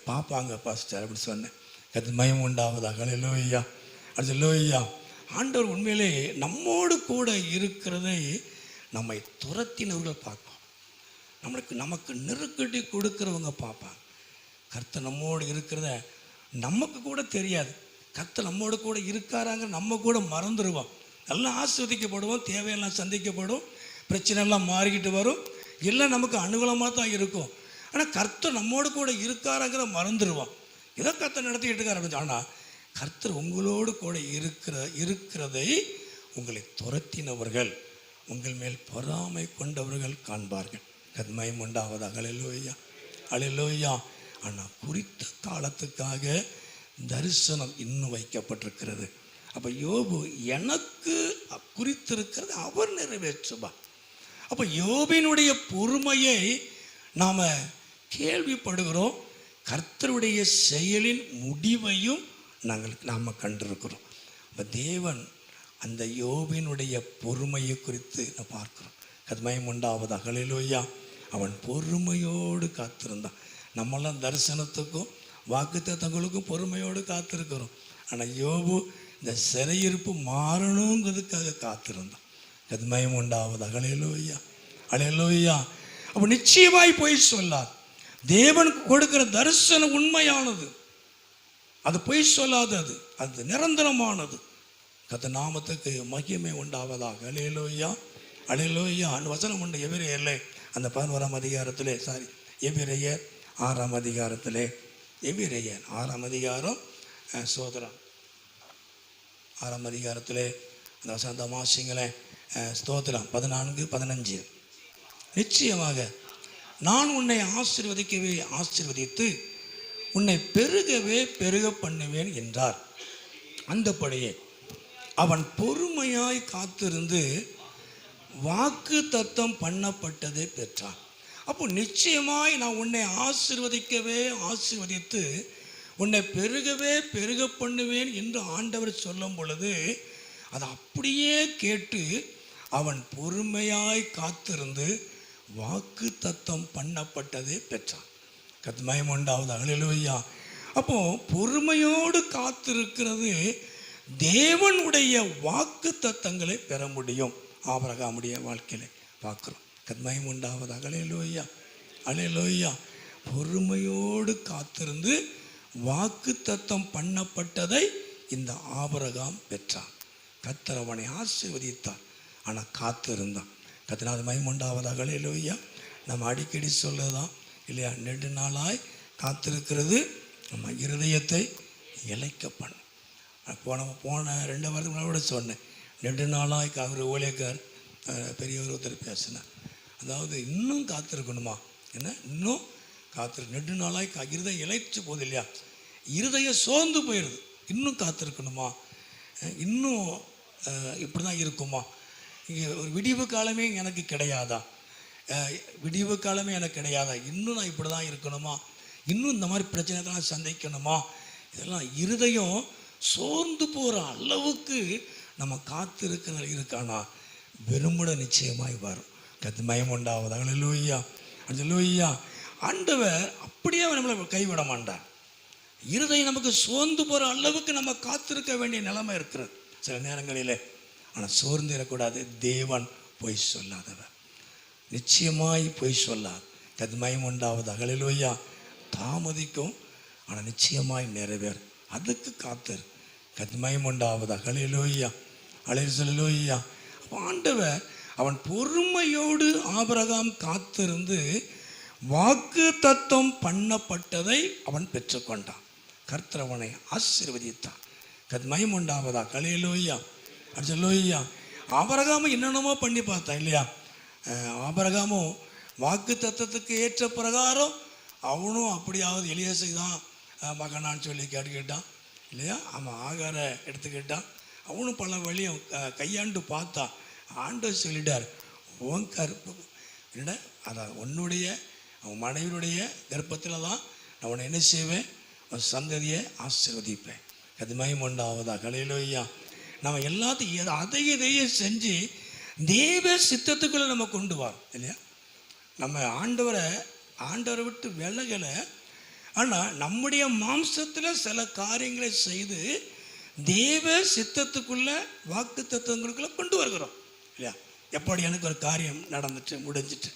பார்ப்பாங்க பாஸ்டர் அப்படி சொன்னேன். கர்த்தர் மகிமை உண்டாவதாக. அல்லேலூயா. அல்லேலூயா. ஆண்டவர் உண்மையிலே நம்மோடு கூட இருக்கிறதை நம்மை துரத்தினவர்கள் பார்ப்போம், நமக்கு நெருக்கடி கொடுக்குறவங்க பார்ப்பாங்க. கர்த்தர் நம்மோடு இருக்கிறத நமக்கு கூட தெரியாது. கர்த்தர் நம்மோடு கூட இருக்காராங்க நம்ம கூட மறந்துடுவோம். நல்லா ஆஸ்வதிக்கப்படுவோம், தேவையெல்லாம் சந்திக்கப்படும், பிரச்சனைலாம் மாறிக்கிட்டு வரும், எல்லாம் நமக்கு அனுகூலமாக தான் இருக்கும். ஆனால் கர்த்தர் நம்மோடு கூட இருக்காராங்கிற மறந்துடுவோம். ஏதோ கர்த்தர் நடத்திக்கிட்டு இருக்கார் அப்படின்னு. ஆனால் கர்த்தர் உங்களோடு கூட இருக்கிறதை உங்களை துரத்தினவர்கள், உங்கள் மேல் பொறாமை கொண்டவர்கள் காண்பார்கள். கர்மயம் உண்டாவதாக. அல்லேலூயா. அல்லேலூயா. ஆனால் குறித்த காலத்துக்காக தரிசனம் இன்னும் வைக்கப்பட்டிருக்கிறது. அப்போ யோபு எனக்கு குறித்திருக்கிறது அவர் நிறைவேற்றுவா. அப்போ யோபினுடைய பொறுமையை நாம் கேள்விப்படுகிறோம், கர்த்தருடைய செயலின் முடிவையும் நாம் கண்டிருக்கிறோம். அப்போ தேவன் அந்த யோபினுடைய பொறுமையை குறித்து நான் பார்க்கிறோம். கர்மயம் உண்டாவதாக. அல்லேலூயா. அவன் பொறுமையோடு காத்திருந்தான். நம்மெல்லாம் தரிசனத்துக்கும் வாக்குத்தத்தங்களுக்கும் பொறுமையோடு காத்திருக்கிறோம். ஆனால் யோபு இந்த சிறையிருப்பு மாறணுங்கிறதுக்காக காத்திருந்தான். கர்மயம் உண்டாவதாக. அல்லேலூயா. அல்லேலூயா. அப்போ நிச்சயமாய் பொய் சொல்லாது. தேவன் கொடுக்கிற தரிசனம் உண்மையானது, அது பொய் சொல்லாதது, அது நிரந்தரமானது. கர்த்தர் நாமத்துக்கு மகிமை உண்டாவதாக. அல்லேலூயா. அல்லேலூயா. அந்த வசனம் உண்டு எபிரேயர்ல அந்த 11ஆம் அதிகாரத்திலே, எபிரேயர் 6ஆம் அதிகாரத்திலே, எபிரேயர் 6ஆம் அதிகாரம் சோதரம் 6ஆம் அதிகாரத்திலே அந்த வசந்த மாசிங்களே ஸ்தோத்திரம் 14-15. நிச்சயமாக நான் உன்னை ஆசீர்வதிக்கவே ஆசீர்வதித்து உன்னை பெருகவே பெருக பண்ணுவேன் என்றார். அந்தபடியே அவன் பொறுமையாய் காத்திருந்து வாக்கு தத்தம் பண்ணப்பட்டதை பெற்றான். அப்போ நிச்சயமாய் நான் உன்னை ஆசீர்வதிக்கவே ஆசீர்வதித்து உன்னை பெருகவே பெருக பண்ணுவேன் என்று ஆண்டவர் சொல்லும் பொழுது அதை அப்படியே கேட்டு அவன் பொறுமையாய் காத்திருந்து வாக்கு தத்தம் பண்ணப்பட்டதை பெற்றான். கர்த்தர் உண்டாவது. அல்லேலூயா. அப்போ பொறுமையோடு காத்திருக்கிறது தேவனுடைய வாக்கு தத்தங்களை பெற முடியும். ஆபிரகாமுடைய வாழ்க்கையில பார்க்கிறோம். கர்த்தர் உண்டாவதாக. அல்லேலூயா. அல்லேலூயா. பொறுமையோடு காத்திருந்து வாக்கு தத்தம் பண்ணப்பட்டதை இந்த ஆபிரகாம் பெற்றான். கர்த்தர் அவனை ஆசீர்வதித்தார். ஆனால் காத்திருந்தான். கர்த்தர் மகிமை உண்டாவதாக. அல்லேலூயா. நம்ம அடிக்கடி சொல்லதான் இல்லையா, நெடு நாளாய் காத்திருக்கிறது நம்ம இருதயத்தை இளைக்க பண்ணும். போன 2 வாரத்துக்கு முன்னாடி கூட சொன்னேன், நெடு நாளாய் ஒரு ஊழியக்கார் பெரியவர் ஒருத்தர் பேசினார். அதாவது இன்னும் காத்திருக்கணுமா, என்ன இன்னும் நெடு நாளாய் இருதயம் இளைச்சு போகுது இல்லையா, இருதயம் சோர்ந்து போயிடுது. இன்னும் காத்திருக்கணுமா, இன்னும் இப்படி தான் இருக்குமா, இங்கே ஒரு விடிவு காலமே எனக்கு கிடையாதா, விடிவு காலமே எனக்கு கிடையாதா, இன்னும் நான் இப்படி தான் இருக்கணுமா, இன்னும் இந்த மாதிரி பிரச்சனை தான் சந்திக்கணுமா, இதெல்லாம் இருதயம் சோர்ந்து போகிற அளவுக்கு நம்ம காத்திருக்கிற இருக்கானா, வெறுமுட நிச்சயமாய் வரும். கர்த்தர் மகிமை உண்டாவது. அல்லேலூயா. அல்லேலூயா. ஆண்டவர் அப்படியே நம்மளை கைவிட மாட்டார். இருதயம் நமக்கு சோர்ந்து போகிற அளவுக்கு நம்ம காத்திருக்க வேண்டிய நிலைமை இருக்கிறது சில நேரங்களில். ஆனால் சோர்ந்திடக்கூடாது. தேவன் பொய் சொல்லாதவர், நிச்சயமாய் பொய் சொல்லாது. கர்த்தர் மகிமை உண்டாவது. அல்லேலூயா. தாமதிக்கும் ஆனால் நிச்சயமாய் நிறைவேறும். அதுக்கு காத்திரு. கர்த்தர் மகிமை உண்டாவது. அல்லேலூயா. அல்லேலூயா. ஆண்டவர் அவன் பொறுமையோடு ஆபிரகாம் காத்திருந்து வாக்கு தத்தம் பண்ணப்பட்டதை அவன் பெற்றுக்கொண்டான். கர்த்தர் அவனை ஆசீர்வதித்தான். கர்த்தர் மகிமை உண்டாவதா. அல்லேலூயா. அல்லேலூயா. ஆபிரகாமும் என்னென்னமோ பண்ணி பார்த்தான் இல்லையா. ஆபிரகாமும் வாக்கு தத்தத்துக்கு ஏற்ற பிரகாரம் அவனும் அப்படியாவது எலியாசை தான் மகனான்னு சொல்லி கேட்டுக்கிட்டான் இல்லையா. அவன் ஆகார எடுத்துக்கிட்டான். அவனும் பல வழியும் கையாண்டு பார்த்தான். ஆண்டவர் சொல்லிட்டார், உன் கருப்பு என்ன அதான் உன்னுடைய அவன் மனைவியுடைய கர்ப்பத்தில் தான் நான் உன்னை என்ன செய்வேன், உன் சந்ததியை ஆசீர்வதிப்பேன். அது மகிமை உண்டாவதா. ஹல்லேலூயா. நம்ம எல்லாத்தையும் அதையும் இதையும் செஞ்சு தேவ சித்தத்துக்குள்ளே நம்ம கொண்டு வரோம் இல்லையா. நம்ம ஆண்டவரை விட்டு விலகலை, ஆனால் நம்முடைய மாம்சத்தில் சில காரியங்களை செய்து தேவ சித்தத்துக்குள்ள வாக்கு தத்துவங்களுக்குள்ள கொண்டு வருகிறோம் இல்லையா. எப்படி எனக்கு ஒரு காரியம் நடந்துட்டு முடிஞ்சிட்டு,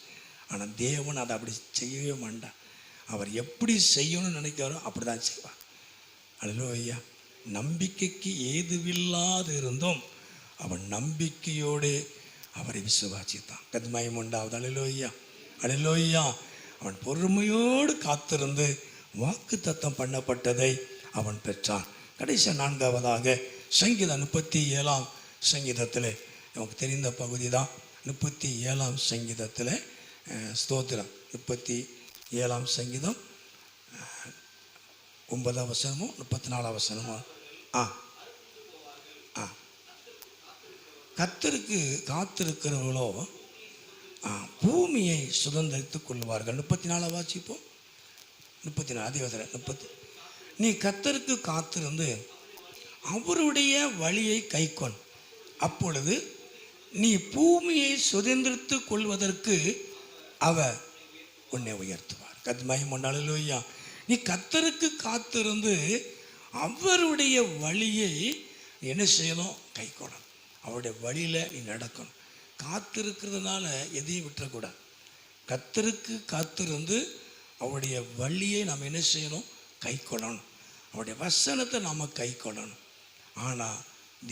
ஆனால் தேவன் அதை அப்படி செய்யவே மாட்டார். அவர் எப்படி செய்யணும்னு நினைக்கிறாரோ அப்படி தான் செய்வார். அல்லேலூயா. நம்பிக்கைக்கு ஏதுவில்லாது இருந்தும் அவன் நம்பிக்கையோடு அவரை விசுவாசித்தான். கத்மயம் உண்டாவது. அல்லேலூயா. அல்லேலூயா. அவன் பொறுமையோடு காத்திருந்து வாக்கு தத்தம் பண்ணப்பட்டதை அவன் பெற்றான். கடைசி 4வதாக சங்கீதம் 37ஆம் சங்கீதத்தில் நமக்கு தெரிந்த பகுதி தான். 37ஆம் சங்கீதத்தில் ஸ்தோத்திரம் 37ஆம் சங்கீதம் 9ஆம் வசனமும் 34ஆம் வசனமும். கர்த்தருக்கு காத்திருக்கிறவர்களோ பூமியை சுதந்திரித்துக் கொள்வார்கள். 34 வாசிப்போம். 34 அதிகாரம் 30. நீ கர்த்தருக்கு காத்திருந்து அவருடைய வழியை கைக்கொள், அப்பொழுது நீ பூமியை சுதந்திரித்து கொள்வதற்கு அவர் உன்னை உயர்த்துவார். கத்மயம் அல்லேலூயா. நீ கர்த்தருக்கு காத்திருந்து அவருடைய வழியை என்ன செய்யணும், கைக்கொள்ளணும். அவருடைய வழியில் நீ நடக்கணும். காத்திருக்கிறதுனால எதையும் விட்டுறக்கூடாது. கர்த்தருக்கு காத்திருந்து அவருடைய வழியை நாம் என்ன செய்யணும், கைக்கொள்ளணும். அவருடைய வசனத்தை நாம் கைக்கொள்ளணும். ஆனால்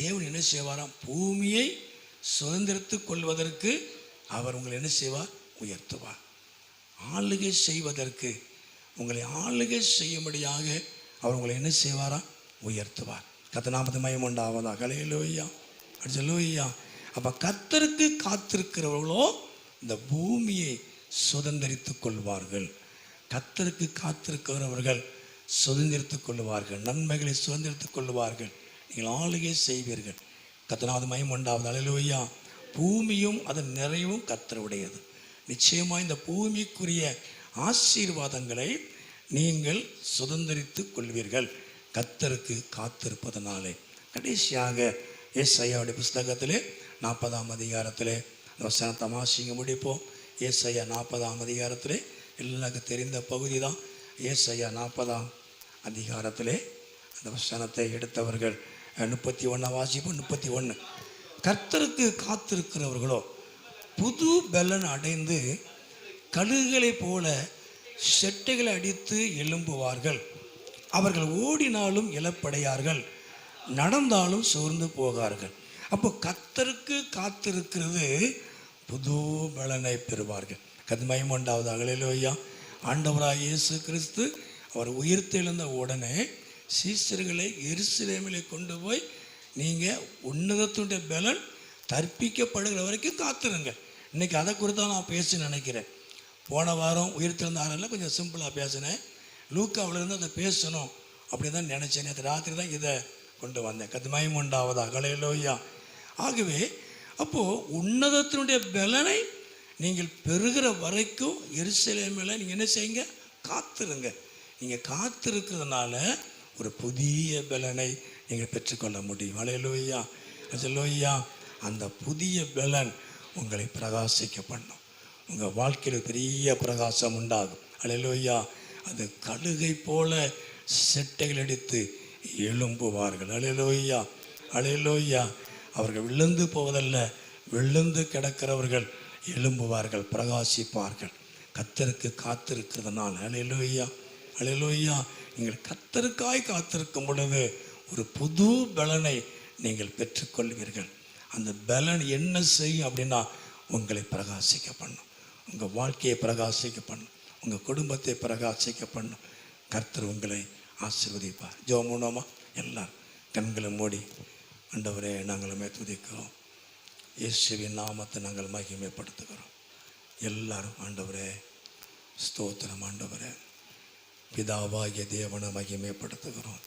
தேவன் என்ன செய்வாராம், பூமியை சுதந்திரத்து கொள்வதற்கு அவர் உங்களை என்ன செய்வார், உயர்த்துவார். ஆளுகை செய்வதற்கு, உங்களை ஆளுகை செய்யும்படியாக அவர் உங்களை என்ன செய்வாரா, உயர்த்துவார். கர்த்தநாமத்து மகிமை உண்டாவதாக. ஹல்லேலூயா. அல்லேலூயா. அப்போ கர்த்தருக்கு காத்திருக்கிறவர்களோ இந்த பூமியை சுதந்திரித்துக் கொள்வார்கள். கர்த்தருக்கு காத்திருக்கிறவர்கள் சுதந்திரித்துக் கொள்வார்கள், நன்மைகளை சுதந்திரித்துக் கொள்வார்கள். நீங்கள் ஆளுகை செய்வீர்கள். கர்த்தநாமத்து மகிமை உண்டாவது. அல்லேலூயா. பூமியும் அதன் நிறைவும் கர்த்தருடையது. நிச்சயமாக இந்த பூமிக்குரிய ஆசீர்வாதங்களை நீங்கள் சுதந்திரித்துக் கொள்வீர்கள் கர்த்தருக்கு காத்திருப்பதனாலே. கடைசியாக ஏசாயாவுடைய புஸ்தகத்திலே 40ஆம் அதிகாரத்திலே வசனத்தை வாசிங்க முடிப்போம். ஏசாயா 40ஆம் அதிகாரத்திலே எல்லாருக்கும் தெரிந்த பகுதி தான். ஏசாயா 40ஆம் அதிகாரத்திலே அந்த வசனத்தை எடுத்தவர்கள் 31 வாசிப்போம். 31. கர்த்தருக்கு காத்திருக்கிறவர்களோ புது பலன் அடைந்து கழுகுகளைப் போல செட்டைகளை அடித்து எழும்புவார்கள். அவர்கள் ஓடினாலும் இழப்படையார்கள், நடந்தாலும் சோர்ந்து போகார்கள். அப்போ கர்த்தருக்கு காத்திருக்கிறது புது பலனை பெறுவார்கள். கத்மயம் உண்டாவது. அல்லேலூயா. ஆண்டவராக இயேசு கிறிஸ்து அவர் உயிர்த்தெழுந்த உடனே சீஷர்களை எருசலேமிலே கொண்டு போய் நீங்கள் உன்னதத்துடைய பலன் தற்பிக்கப்படுகிற வரைக்கும் காத்திருங்க. இன்றைக்கி அதை குறித்தான் நான் பேச நினைக்கிறேன். போன வாரம் உயிர்த்தெழுந்த ஆறில் கொஞ்சம் சிம்பிளாக பேசினேன். லூக்காவிலிருந்து அதை பேசணும் அப்படின்னு தான் நினச்சேன். நேற்று ராத்திரி தான் இதை கொண்டு வந்தேன். கத்மயம் உண்டாவதா. அல்லேலூயா. ஆகவே அப்போது உன்னதத்தினுடைய பலனை நீங்கள் பெறுகிற வரைக்கும் எருசலேமில் நீங்கள் என்ன செய்யுங்க, காத்திருங்க. நீங்கள் காத்திருக்கிறதுனால ஒரு புதிய பலனை நீங்கள் பெற்றுக்கொள்ள முடியும். அல்லேலூயா. அல்லேலூயா. அந்த புதிய பலன் உங்களை பிரகாசிக்க பண்ணும். உங்கள் வாழ்க்கையில் பெரிய பிரகாசம் உண்டாகும். அல்லேலூயா. அது கழுகை போல செட்டைகள் அடித்து எழும்புவார்கள். அல்லேலூயா. அல்லேலூயா. அவர்கள் விழுந்து போவதல்ல, விழுந்து கிடக்கிறவர்கள் எழும்புவார்கள், பிரகாசிப்பார்கள். கர்த்தருக்கு காத்திருக்கிறதுனால. அல்லேலூயா. அல்லேலூயா. நீங்கள் கர்த்தருக்காய் காத்திருக்கும் பொழுது ஒரு புது பலனை நீங்கள் பெற்றுக்கொள்வீர்கள். அந்த பலன் என்ன செய்யும் அப்படின்னா உங்களை பிரகாசிக்க பண்ணும், உங்கள் வாழ்க்கையை பிரகாசிக்க பண்ணும், உங்கள் குடும்பத்தை பிரகாசிக்க பண்ணும். கர்த்தர் உங்களை ஆசீர்வதிப்பார். ஜெபம் எல்லாரும் கண்களை மூடி. ஆண்டவரே, நாங்கள் துதிக்கிறோம். இயேசுவின் நாமத்தை நாங்கள் மகிமைப்படுத்துகிறோம். எல்லாரும் ஆண்டவரே ஸ்தோத்திரம். ஆண்டவரே, பிதாவாகிய தேவனை மகிமைப்படுத்துகிறோம்.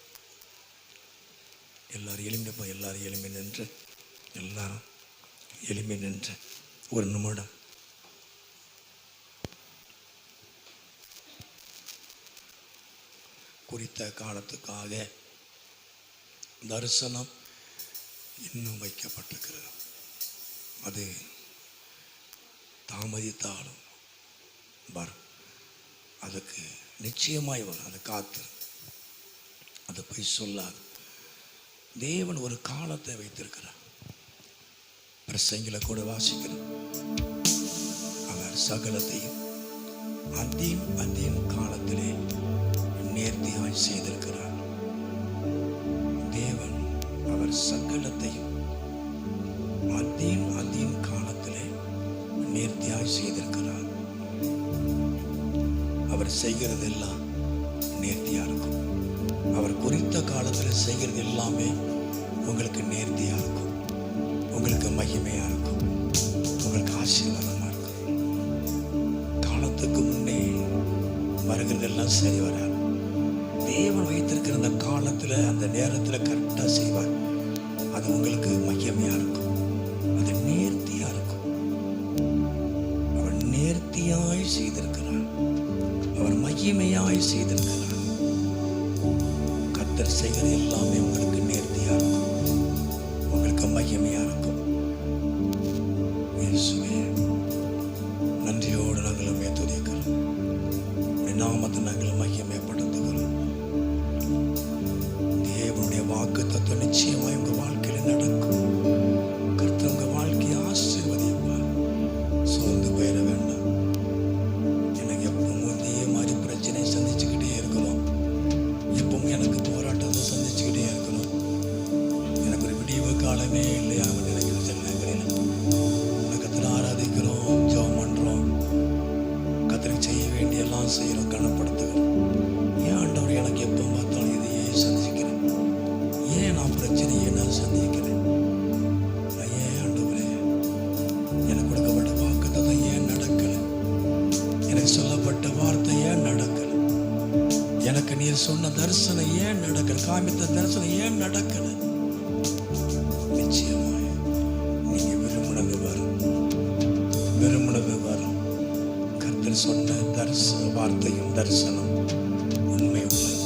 எல்லாரும் எளிமை நின்று, எல்லாரும் எளிமை நின்று ஒரு நிமிடம் குறித்த காலத்துக்காக தரிசனம் இன்னும் வைக்கப்பட்டிருக்கிறது. அது தாமதித்தாலும் வரும். அதுக்கு நிச்சயமாய் வரும். அது காத்து, அது போய் சொல்லாது. தேவன் ஒரு காலத்தை வைத்திருக்கிறார். பிரசங்கில கூட வாசிக்கிறோம். அவர் சகலத்தையும் அதின் காலத்திலே நேர்த்தியாய் செய்திருக்கிறார். தேவன் அவர் சகலத்தையும் அதின் காலத்திலே நேர்த்தியாய் செய்திருக்கிறார். அவர் செய்கிறதெல்லாம் நேர்த்தியா இருக்கும். அவர் குறித்த காலத்தில் செய்கிறது எல்லாமே உங்களுக்கு நேர்த்தியா இருக்கும், உங்களுக்கு மகிமையா இருக்கும், உங்களுக்கு ஆசீர்வாதமா இருக்கும். காலத்துக்கு முன்னே வருகிறதெல்லாம் சரி வராது. தேவன் வைத்திருக்கிற அந்த காலத்துல அந்த நேரத்துல கரெக்டா செய்வார். அது உங்களுக்கு மகிமையா இருக்கும், அது நேர்த்தியா இருக்கும். அவர் நேர்த்தியாய் செய்திருக்கிறார், அவர் மகிமையாய் செய்திருக்கிறார். கர்த்தர் செய்கிறது எல்லாமே உங்களுக்கு நேர்த்தியா இருக்கும், உங்களுக்கு மகிமையா இருக்கும். இயேசுவே, நன்றியோடு நாங்கள் துதிக்கிறோம். நாமத்தை நாங்கள் மகிமைப்படுத்துகிறோம். தேவனுடைய வாக்கு தத்துவம் நிச்சயமாய் உங்க வாழ்க்கையில நடக்கும். கர்த்தர் உங்க வாழ்க்கையை ஆசீர்வதிப்பார். சோர்ந்து போயிட வேண்டாம். எனக்கு எப்பவும் இதே மாதிரி பிரச்சனை சந்திச்சுக்கிட்டே இருக்கிறோம், எப்பவும் எனக்கு போராட்டத்தை சந்திச்சுக்கிட்டே இருக்கிறோம், எனக்கு ஒரு விடிவு காலமே இல்லையா நினைக்கிற சில நேரங்களில் கர்த்தரை ஆராதிக்கிறோம், ஜெபம் பண்றோம், கர்த்தருக்கு செய்ய வேண்டிய எல்லாம் செய்யறோம், கனப்படுத்துகிறோம். ஏன் ஆண்டவர் எனக்கு எப்போ பார்த்தாலும் இதையே சந்திக்கிறேன்? ஏன் நான் பிரச்சனையை நான் சந்திக்கிறேன்? ஏன் ஆண்டவரே எனக்கு கொடுக்கப்பட்ட வாக்குத்தத்தை ஏன் நடக்கல? எனக்கு சொல்லப்பட்ட வார்த்தை ஏன் நடக்கல? எனக்கு நீர் சொன்ன தரிசனம் ஏன் நடக்கல? காமித்த தரிசனம் ஏன் நடக்கல? நிச்சயமாய் நீங்க விரும்பினது வரும், விரும்பினது வரும். கர்த்தர் சொன்ன வார்த்தையும் தரிசனம் உண்மை உள்ளது,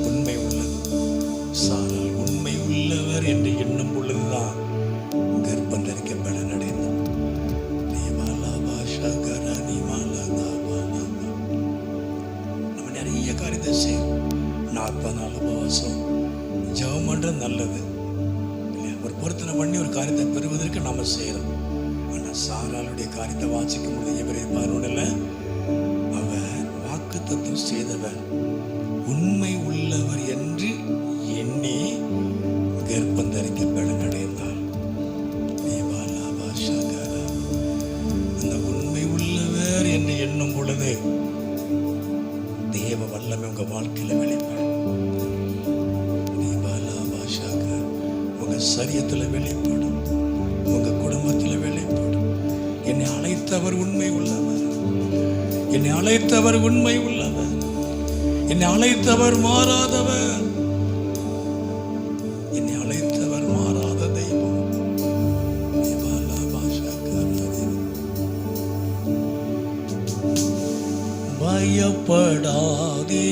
உண்மை உள்ளது. சாரால் உண்மை உள்ளவர் என்று எண்ணும் பொழுதுதான் கர்ப்பம் தரிக்க பலன் அடைந்தார். நம்ம நிறைய காரியத்தை செய்யும். 40 நாள் உபவாசம் ஜெபம் பண்றது நல்லது இல்லையா? ஒரு பொருத்தனை பண்ணி ஒரு காரியத்தை பெறுவதற்கு நம்ம செய்யறோம். ஆனால் சாராளுடைய காரியத்தை வாசிக்கும் பொழுது எபிரேயர் 11 அவர் வாக்குத்தத்தம் செய்தவர் உண்மை உள்ளவர் என்று எண்ணி கர்ப்பம் தரிக்க பலன் அடைந்தார். அந்த உண்மை உள்ளவர் என்று எண்ணும் பொழுது தேவ வல்லமை உங்க வாழ்க்கையில வெளிப்படும். உங்க சரியத்துல வெளிப்படும், உங்க குடும்பத்துல வெளிப்படும். என்னை அழைத்தவர் உண்மை உள்ளவர், என்னை அழைத்தவர் உண்மை உள்ளவர், என்னை அழைத்தவர் மாறாதவர், என்னை அழைத்தவர் மாறாத தெய்வம். பயப்படாதே,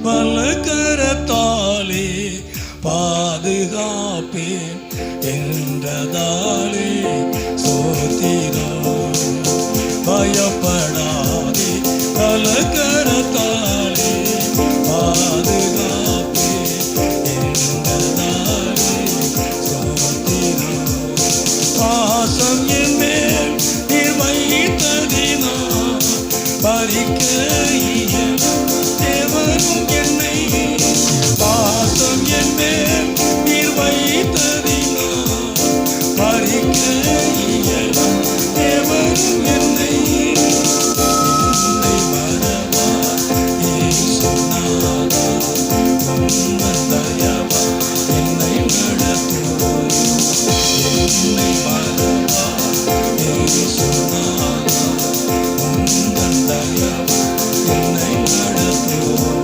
பலகரத்தாலே பாதுகாப்பேன் என்றதாலே சோத்திரம். பயப்படாதே, பலகரத்தாலே பாதுகாப்பேன் என்றதாலே சோத்திரம். பாசம் என் மேல் நீர் வைத்ததினால் பறிக்க தேவரும் என்னை, பாசம் என் மேல் நீர் வைத்ததினால் பறிக்க தேவரும் என்னை. என்னை மறவா சொன்னாதா, உங்கள் தயவா என்னை நடத்துவோம். என்னை மறவா சொன்னாதா, உங்கள் தயவா என்னை நடத்துவோம்.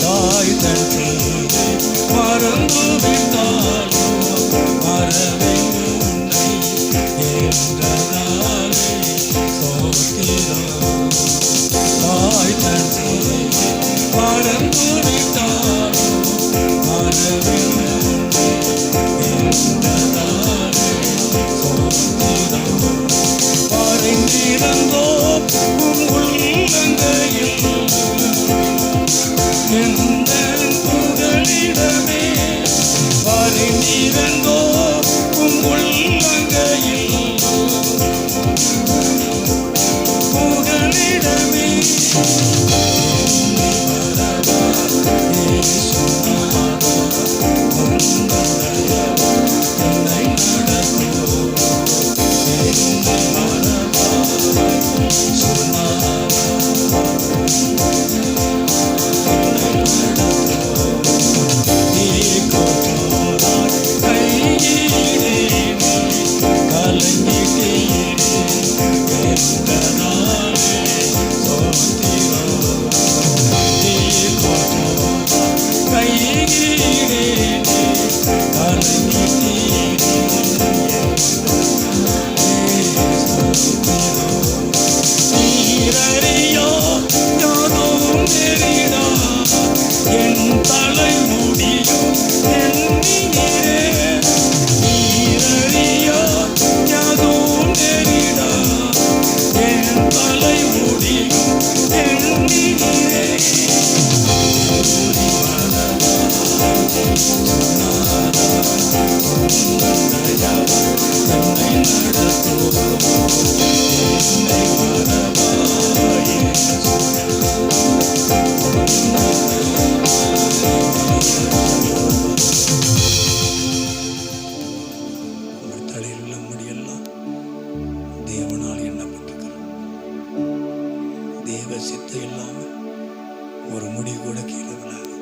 தாய் தன் செய்தி மறந்து விட்டாலோ மறவே உன்னை என்றதாலே சோத்திரம். தாய் தன் செய்தி மறந்து எந்த புகலிடமே பரிநிறந்தோ உம் உள்ளங்கையில் புகலிடமே ஒரு முடி கூட கீழே விழாது.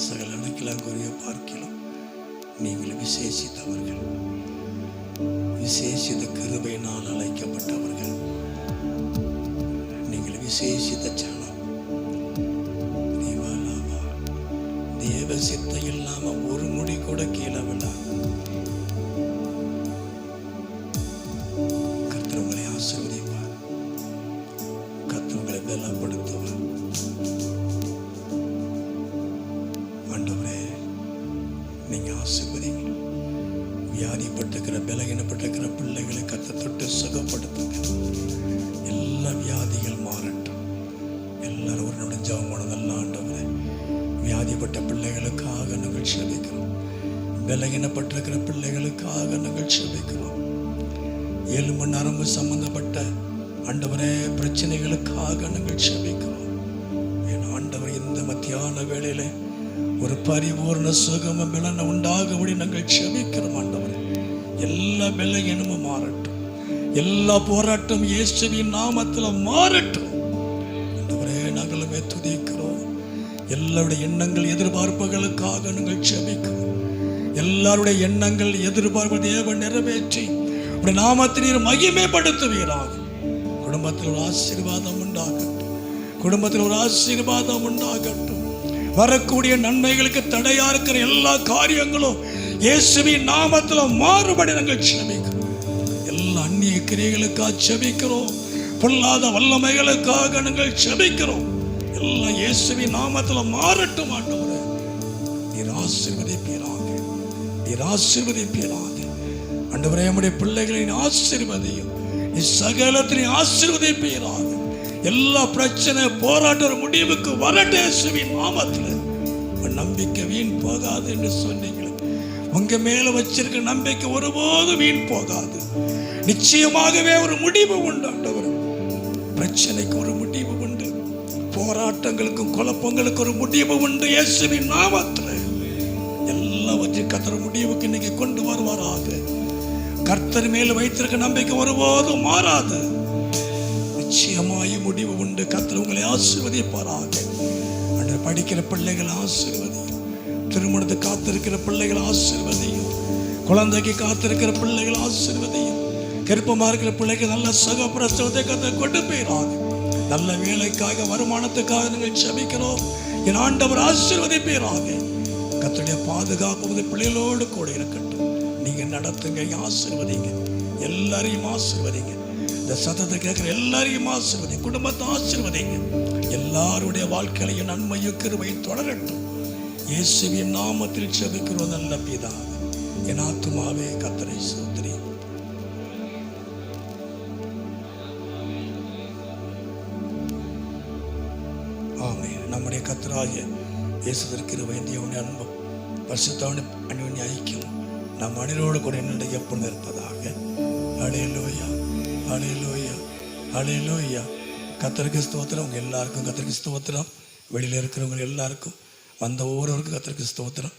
சகல அணுக்கிலாங்குரிய பார்க்கலாம் நீங்கள் விசேஷித்தவர்கள், விசேஷித்த கிருபையினால் அழைக்கப்பட்டவர்கள், நீங்கள் விசேஷித்த ஜனம். தேவ சித்தம் இல்லாம ஒரு முடி கூட கீழே விழாது. கர்த்தர் உங்களை ஆசீர்வதிப்பார், கர்த்தர் உங்களை பலப்படுத்துவார். ஆண்டவரே, நீங்க ஆசீர்வதிங்க. வியாதிப்பட்டிருக்கிற பலகீனப்பட்டிருக்கிற பிள்ளைகளை கர்த்தர் தொட்டு சுகப்படுத்துங்க. எல்லா வியாதிகள் மாறட்டும். எல்லாரும் ஒரு நிமிடம் ஜெபம் பண்ணதல்ல. ஆண்டவரே, வியாதிப்பட்ட பிள்ளைகளுக்காக நாங்கள் செபிக்கிறோம். பலகீனப்பட்டிருக்கிற பிள்ளைகளுக்காக நாங்கள் செபிக்கிறோம். எலும்பு நரம்பு சம்பந்தப்பட்ட ஆண்டவரே பிரச்சனைகளுக்காக நாங்கள் செபிக்கிறோம். என் ஆண்டவர், இந்த மத்தியான வேளையில ஒரு பரிபூர்ண சுகமும் பலனும் உண்டாகபடி நாங்கள் செபிக்கிறோம். ஆண்டவரே, எல்லா பலகீனமும் மாறட்டும், எல்லா போராட்டம் இயேசுவின் நாமத்தில் மாறட்டும். ஆண்டவரே, நாங்களுமே துதிக்கிறோம். எல்லாருடைய எண்ணங்கள் எதிர்பார்ப்புகளுக்காக நாங்கள் செபிக்கிறோம். எல்லாருடைய எண்ணங்கள் எதிர்பார்ப்பு தேவன் நிறைவேற்றி உடைய நாமத்தை நீர் மகிமைப்படுத்துவீராக. குடும்பத்தில் ஒரு ஆசீர்வாதம் உண்டாகட்டும், குடும்பத்தில் ஒரு ஆசீர்வாதம் உண்டாகட்டும். வரக்கூடிய நன்மைகளுக்கு தடையா இருக்கிற எல்லா காரியங்களும் இயேசுவின் நாமத்தில் மாறுபடி நாங்கள் செபிக்கிறோம். எல்லா அந்நிய கிரியைகளுக்காக செபிக்கிறோம். பொல்லாத வல்லமைகளுக்காக நாங்கள் செபிக்கிறோம். எல்லாம் இயேசுவின் நாமத்தில் மாறட்டும். ஆண்டவரே, நீர் ஆசீர்வதிப்பீராக, நீர் ஆசீர்வதிப்பீராக. ஆண்டவரே, நம்முடைய பிள்ளைகளின் ஆசீர்வதியும் நீ சகலத்தின் ஆசீர்வதிப்பீராக. எல்லா பிரச்சனை போராட்ட முடிவுக்கு வரட்டும் இயேசுவின் நாமத்தில். நம்பிக்கை வீண் போகாது என்று சொன்னீங்களே, உங்க மேல வச்சிருக்க நம்பிக்கை ஒருபோதும் வீண் போகாது. நிச்சயமாகவே ஒரு முடிவு உண்டு. ஆண்டவரே, பிரச்சனைக்கு ஒரு முடிவு உண்டு, போராட்டங்களுக்கும் குழப்பங்களுக்கும் ஒரு முடிவு உண்டு. இயேசுவின் நாமத்தில் எல்லாம் வச்சு கர்த்தர் முடிவுக்கு இன்னைக்கு கொண்டு வருவாராக. கர்த்தர் மேல் வைத்திருக்க நம்பிக்கை ஒருபோதும் மாறாது. நிச்சயமாய் முடிவு உண்டு. கர்த்தர் உங்களை ஆசீர்வதிப்பாராக. படிக்கிற பிள்ளைகள் ஆசீர்வதியும், திருமணத்தை காத்திருக்கிற பிள்ளைகள் ஆசீர்வதியும், குழந்தைக்கு காத்திருக்கிற பிள்ளைகள் ஆசீர்வதியும், கருப்பமா இருக்கிற பிள்ளைக்கு நல்ல சக பிரசவத்தை கர்த்தர் கொண்டு போயிறாங்க. நல்ல வேலைக்காக வருமானத்துக்காக நீங்கள் செபிக்கிறோம். என் ஆண்டவர் ஆசீர்வதிப்பீராக. கர்த்தருடைய பாதுகாப்பு பிள்ளைகளோடு கூட இருக்கட்டும். நீங்க நடத்துங்க, ஆசீர்வதிங்க, எல்லாரையும் ஆசீர்வதிங்க. இந்த சத்தத்தை கேட்கிற எல்லாரையும் ஆசீர்வதிங்க, குடும்பத்தை ஆசீர்வதிங்க. எல்லாருடைய வாழ்க்கையில நன்மையும் கிருபையும் தொடரட்டும். இயேசுவின் நாமத்தில் செபிக்கிறோம் நல்ல பிதாவே. என் ஆத்துமாவே கர்த்தரை ஸ்தோத்திரி. ஆமென். நம்முடைய கர்த்தராகிய இயேசுவிற்கு வேண்டிய உன்னை அன்பும் பரிசுத்தவனை அன்பின் ஐக்கியம் நம் அனைவரோடு கூட என்னுடைய எப்பொழுது இருப்பதாக. ஹல்லேலூயா, ஹல்லேலூயா, ஹல்லேலூயா. கர்த்தருக்கு ஸ்தோத்திரம். உங்கள் எல்லாருக்கும் கர்த்தருக்கு ஸ்தோத்திரம். வெளியில் இருக்கிறவங்க எல்லாருக்கும் வந்த ஒவ்வொருவருக்கும் கர்த்தருக்கு ஸ்தோத்திரம்.